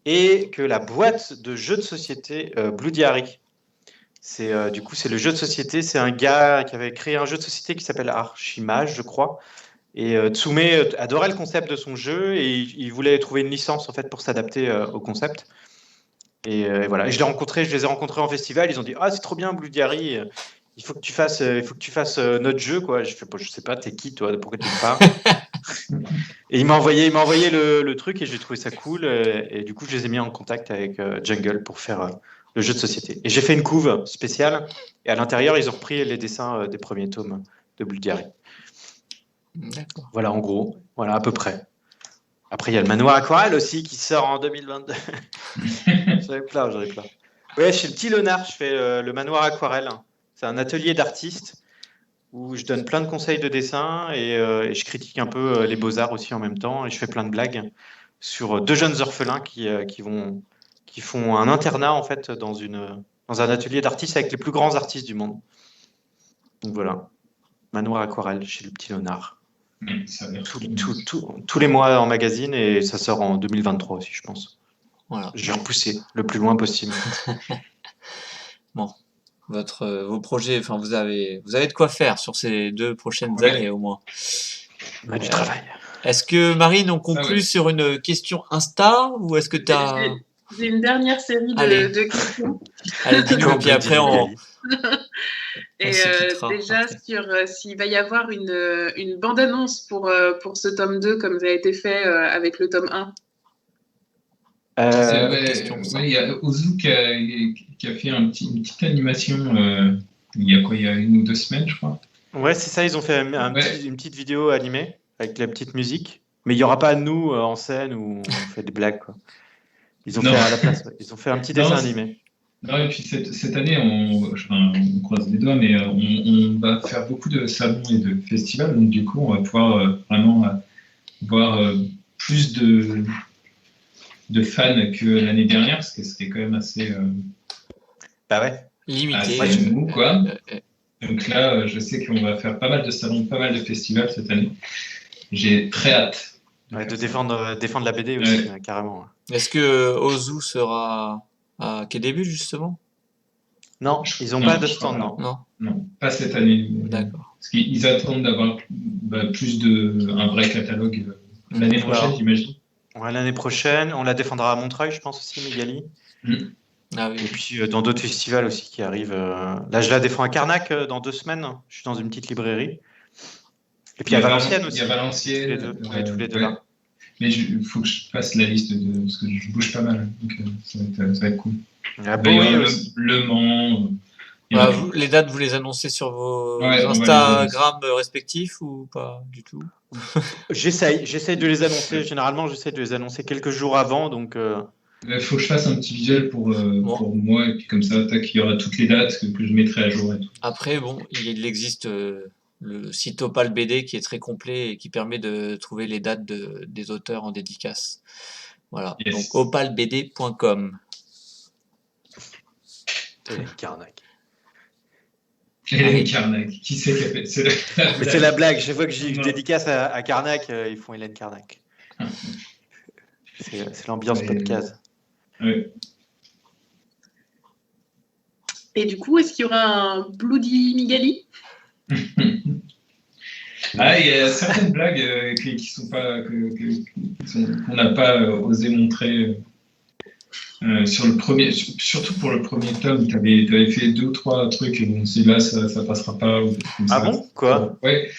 Et que la boîte de jeux de société Blue Diary. Du coup, c'est le jeu de société. C'est un gars qui avait créé un jeu de société qui s'appelle Archimage, je crois. Et Tsume adorait le concept de son jeu et il voulait trouver une licence en fait pour s'adapter au concept. Et voilà. Et je les ai rencontrés en festival. Ils ont dit ah c'est trop bien Blue Diary. Il faut que tu fasses notre jeu quoi. Je fais je sais pas t'es qui toi pourquoi tu me parles. Et il m'a envoyé le truc et j'ai trouvé ça cool. Et du coup je les ai mis en contact avec Jungle pour faire le jeu de société. Et j'ai fait une couve spéciale et à l'intérieur ils ont repris les dessins des premiers tomes de Blue Diary. D'accord. Voilà, en gros. Voilà, à peu près. Après, il y a le manoir aquarelle aussi qui sort en 2022. J'en ai plein. Ouais, chez le Petit Léonard, je fais le manoir aquarelle. C'est un atelier d'artistes où je donne plein de conseils de dessin et je critique un peu les beaux-arts aussi en même temps. Et je fais plein de blagues sur deux jeunes orphelins qui font un internat en fait dans un atelier d'artistes avec les plus grands artistes du monde. Donc voilà, manoir aquarelle chez le Petit Léonard. Ça a l'air Tous les mois en magazine et ça sort en 2023 aussi, je pense. Voilà. J'ai repoussé le plus loin possible. Bon, vos projets, enfin vous avez de quoi faire sur ces 2 prochaines années au moins. On a du travail. Est-ce que Marine, on conclut sur une question Insta ou est-ce que tu as... J'ai une dernière série de questions. Allez, dis-nous, puis après on... Et déjà, sur s'il va y avoir une bande-annonce pour ce tome 2, comme ça a été fait avec le tome 1. Il y a Ozu qui a fait une petite animation il y a 1 ou 2 semaines, je crois. Ouais, c'est ça, ils ont fait une petite vidéo animée avec la petite musique. Mais il n'y aura pas nous en scène où on fait des blagues, quoi. Ils ont fait à la place, ils ont fait un petit dessin animé. Non, et puis cette année, on croise les doigts, mais on va faire beaucoup de salons et de festivals, donc du coup, on va pouvoir vraiment voir plus de fans que l'année dernière, parce que c'était quand même assez, limité. Assez mou, quoi. Donc là, je sais qu'on va faire pas mal de salons, pas mal de festivals cette année. J'ai très hâte. De défendre la BD aussi, carrément. Est-ce que Ozu sera à quel début justement? Non, ils n'ont pas de stand, non, pas cette année. D'accord. Parce qu'ils attendent d'avoir un vrai catalogue l'année prochaine, j'imagine. Ouais, l'année prochaine, on la défendra à Montreuil, je pense aussi, Migali. Ah, oui. Et puis dans d'autres festivals aussi qui arrivent. Là, je la défends à Carnac dans 2 semaines. Je suis dans une petite librairie. Et puis à Valenciennes aussi. Il y a Valenciennes. Tous les deux là. Mais il faut que je fasse la liste parce que je bouge pas mal. Donc ça va être cool. Le Mans. Les dates, vous les annoncez sur vos Instagram respectifs ou pas du tout? J'essaye de les annoncer. Généralement, j'essaie de les annoncer quelques jours avant. Donc, il faut que je fasse un petit visuel pour moi. Et puis comme ça, il y aura toutes les dates que je mettrai à jour. Et tout. Après, bon, il existe le site Opal BD qui est très complet et qui permet de trouver les dates des auteurs en dédicace. Voilà, donc opalbd.com. Carnac. Hélène Carnac. Qui c'est qui a fait? C'est la blague. Chaque fois que je dédicace à Carnac, ils font Hélène Carnac. C'est l'ambiance podcast. Ouais. Et du coup, est-ce qu'il y aura un Bloody Migali? Il y a certaines blagues qui sont pas qu'on n'a pas osé montrer sur le premier, surtout pour le premier tome. Tu avais fait 2 ou 3 trucs et on s'est dit là ça passera pas. Bon quoi? Ouais.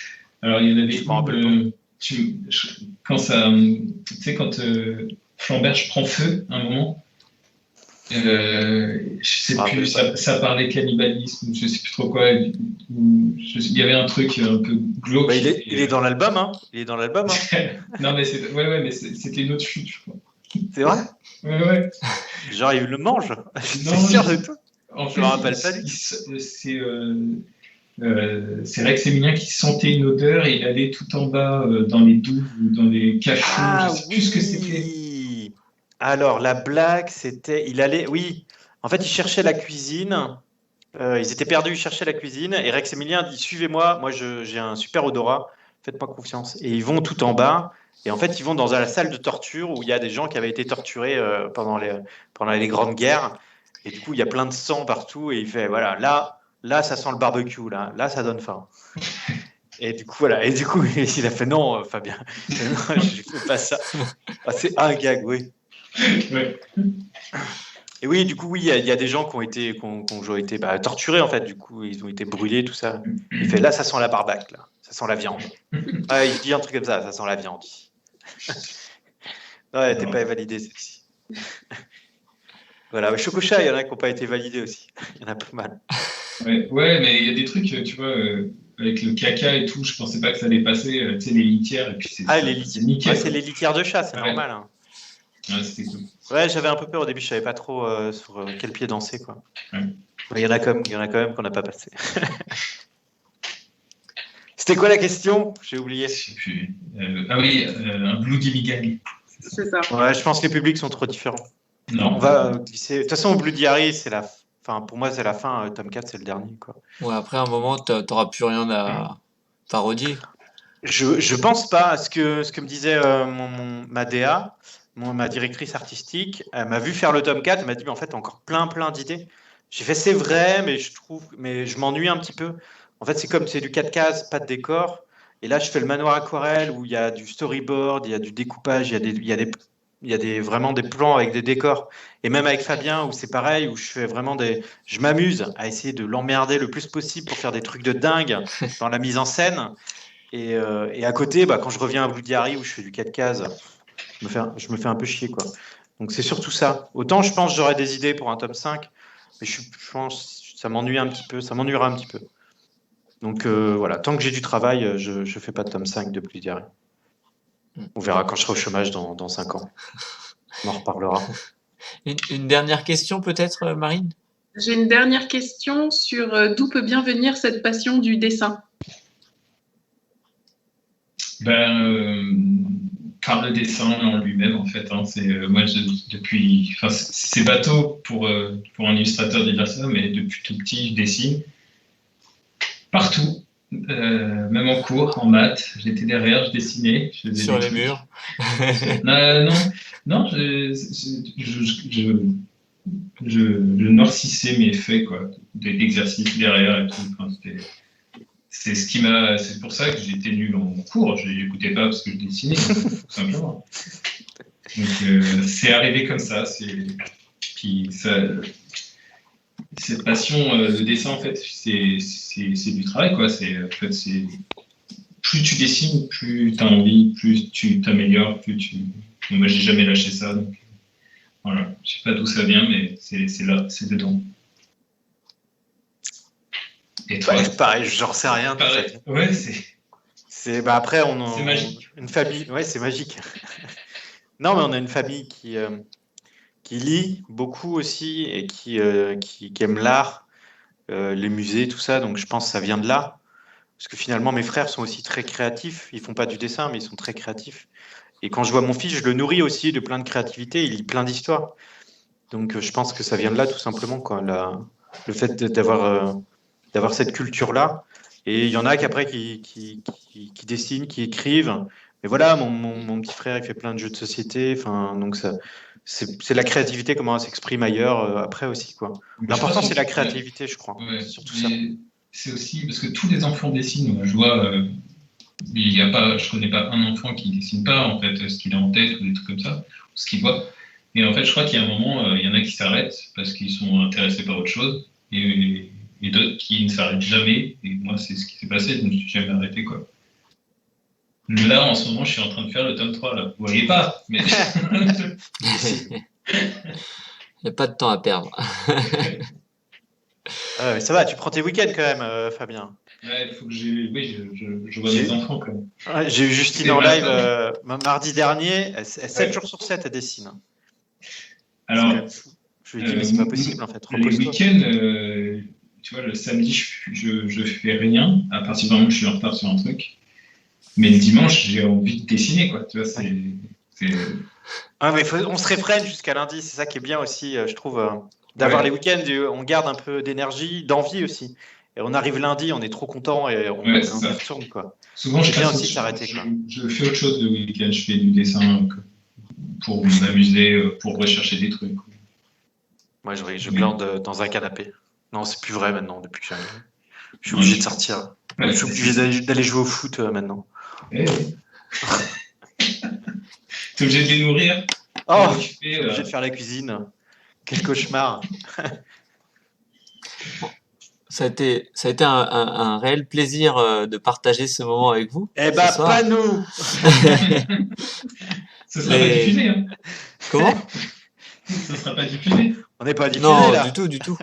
Alors il y en avait une. Quand Flamberge prend feu à un moment. Je sais plus, ça parlait cannibalisme, je sais plus trop quoi. Il y avait un truc un peu glauque. Il est dans l'album, hein. Il est dans l'album, hein. Non, mais c'était une autre chute, je crois. C'est vrai? Ouais. Genre, il le mange. Je suis sûr de tout. Je me rappelle pas du tout. C'est Rex Emilien qui sentait une odeur et il allait tout en bas dans les douves ou dans les cachots. Je sais plus ce que c'était. Alors, la blague, c'était... En fait, il cherchait la cuisine Ils étaient perdus, ils cherchaient la cuisine. Et Rex Emilien dit suivez-moi, moi j'ai un super odorat, faites-moi confiance. Et ils vont tout en bas. Et en fait, ils vont dans la salle de torture où il y a des gens qui avaient été torturés pendant les grandes guerres. Et du coup, il y a plein de sang partout. Et il fait voilà, là, ça sent le barbecue, là, ça donne faim. Et du coup, voilà. Et du coup, il a fait non, Fabien, non, je fais pas ça. Ah, c'est un gag, oui. Ouais. Et oui, du coup, oui, il y a des gens qui ont été torturés, en fait. Du coup, ils ont été brûlés, tout ça. Il fait là, ça sent la barbaque, là. Ça sent la viande. Ah, il dit un truc comme ça sent la viande. Ouais, t'es pas validé, celle-ci. Voilà, Chococha, il y en a qui n'ont pas été validés aussi. Il y en a pas mal. Ouais, mais il y a des trucs, tu vois, avec le caca et tout, je pensais pas que ça allait passer, tu sais, les litières, et puis c'est les litières. nickel. Ouais, c'est les litières de chat, c'est normal. Hein. Ouais, c'était cool. Ouais, j'avais un peu peur au début, je savais pas trop sur quel pied danser, quoi. Ouais. Il y en a quand même qu'on n'a pas passé. C'était quoi la question? J'ai oublié. Je sais plus. Ah oui, un Bloody Harry. C'est ça. Ouais, je pense que les publics sont trop différents. Non. On va glisser. De toute façon, Bloody Harry, c'est la. Enfin, pour moi, c'est la fin. Tome 4, c'est le dernier, quoi. Ouais, après un moment, t'auras plus rien à parodier. Je pense pas à ce que me disait ma DA, ma directrice artistique. Elle m'a vu faire le tome 4, elle m'a dit mais en fait encore plein d'idées. J'ai fait c'est vrai, mais je m'ennuie un petit peu. En fait, c'est du 4 cases, pas de décor. Et là, je fais le manoir aquarelle où il y a du storyboard, il y a du découpage, il y a vraiment des plans avec des décors. Et même avec Fabien, où c'est pareil, où je m'amuse à essayer de l'emmerder le plus possible pour faire des trucs de dingue dans la mise en scène. Et à côté, quand je reviens à Bloody Harry où je fais du 4 cases, je me fais un peu chier, quoi. Donc c'est surtout ça. Autant je pense que j'aurais des idées pour un tome 5, mais je pense que ça m'ennuiera un petit peu. Donc voilà, tant que j'ai du travail, je fais pas de tome 5 de Bloody Harry. On verra quand je serai au chômage dans 5 ans. On en reparlera. Une dernière question peut-être, Marine? J'ai une dernière question sur d'où peut bien venir cette passion du dessin. Par le dessin en lui-même, en fait. Hein, moi, c'est bateau pour un illustrateur de dire ça, mais depuis tout petit, je dessine partout, même en cours, en maths. J'étais derrière, je dessinais. Je faisais Sur des les trucs. murs. Non, je noircissais mes faits, quoi, d'exercices derrière et tout. Enfin, c'est pour ça que j'étais nul en cours. Je n'écoutais pas parce que je dessinais, tout simplement. Donc c'est arrivé comme ça. Puis cette passion de dessin, en fait, c'est du travail, quoi. Plus tu dessines, plus tu as envie, plus tu t'améliores, Moi, j'ai jamais lâché ça. Donc, voilà. Je sais pas d'où ça vient, mais c'est là, c'est dedans. Et toi, pareil, j'en sais rien. Pareil. Ouais, après, c'est magique. Une famille, ouais, c'est magique. Non, mais on a une famille qui lit beaucoup aussi et qui aime l'art, les musées, tout ça. Donc, je pense que ça vient de là. Parce que finalement, mes frères sont aussi très créatifs. Ils font pas du dessin, mais ils sont très créatifs. Et quand je vois mon fils, je le nourris aussi de plein de créativité. Il lit plein d'histoires. Donc, je pense que ça vient de là, tout simplement, quoi. Le fait d'avoir cette culture-là. Et il y en a qu'après qui dessinent, qui écrivent. Mais voilà, mon petit frère, il fait plein de jeux de société. Enfin, donc c'est la créativité, comment elle s'exprime ailleurs après aussi, quoi. L'important, c'est la créativité, je crois. Ouais, c'est surtout ça. C'est aussi parce que tous les enfants dessinent. Moi, je vois, je connais pas un enfant qui dessine pas, en fait, ce qu'il a en tête ou des trucs comme ça, ou ce qu'il voit. Et en fait, je crois qu'il y a un moment, il y en a qui s'arrêtent parce qu'ils sont intéressés par autre chose. Et d'autres qui ne s'arrêtent jamais. Et moi, c'est ce qui s'est passé, je ne me suis jamais arrêté, quoi. Là, en ce moment, je suis en train de faire le tome 3, là. Vous voyez pas, mais... Il n'y a pas de temps à perdre. Mais ça va, tu prends tes week-ends quand même, Fabien. Ouais, il faut que je vois mes enfants, quand même. Ouais, j'ai eu Justine en live mardi dernier, 7 jours sur 7, elle dessine. Alors, je lui ai dit, mais c'est pas possible, en fait. Les week-ends, tu vois, le samedi, je fais rien, à partir du moment où je suis en retard sur un truc. Mais le dimanche, j'ai envie de dessiner, quoi. Tu vois, c'est... Ah, mais on se réfrène jusqu'à lundi, c'est ça qui est bien aussi, je trouve, d'avoir Ouais. les week-ends, on garde un peu d'énergie, d'envie aussi. Et on arrive lundi, on est trop content et on Ouais, c'est y ça. retourne, quoi. Souvent, je C'est bien passe aussi autre de s'arrêter, chose. quoi. Je fais autre chose le week-end. Je fais du dessin pour m'amuser, pour rechercher des trucs. Moi, je Oui. glande dans un canapé. Non, c'est plus vrai maintenant, depuis que je suis Ouais. obligé de sortir. Ouais, Je suis obligé d'aller jouer au foot maintenant. Eh oui. T'es obligé de les nourrir. Oh, pour je occuper, suis obligé de faire la cuisine. Quel cauchemar. Ça a été un réel plaisir de partager ce moment avec vous Eh ce ben, soir. pas nous. Ce sera pas Les- diffusé. Hein. Comment? Ce sera pas diffusé. On n'est pas diffusé Non, là. du tout, du tout.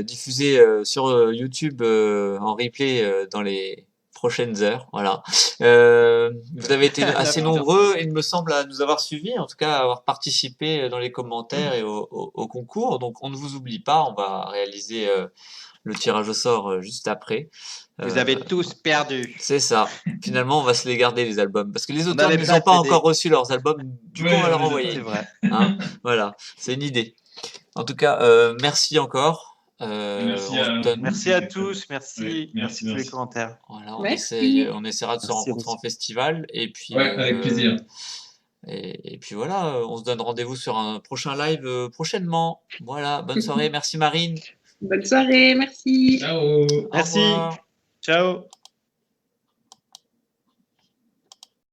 Diffusé sur YouTube en replay dans les prochaines heures. Voilà. Vous avez été assez L'aventure. nombreux, il me semble, à nous avoir suivis, en tout cas à avoir participé dans les commentaires et au concours. Donc on ne vous oublie pas, on va réaliser le tirage au sort juste après. Vous avez tous perdu. C'est ça. Finalement, on va se les garder, les albums. Parce que les On auteurs avait ne pas ont pas de CD. encore reçu leurs albums. Du coup, Ouais, on va leur on les a envoyer. C'est vrai. Hein, voilà, c'est une idée. En tout cas, merci encore. Merci On se à- donne- Merci à tous. Merci. Ouais, merci pour les merci. commentaires. voilà, Merci. on essaiera de se Merci, rencontrer en festival. Et puis, Ouais, avec plaisir. et puis voilà, on se donne rendez-vous sur un prochain live prochainement. Voilà, bonne soirée. Merci Marine. Bonne soirée, merci. Ciao. Au Merci. revoir. Ciao.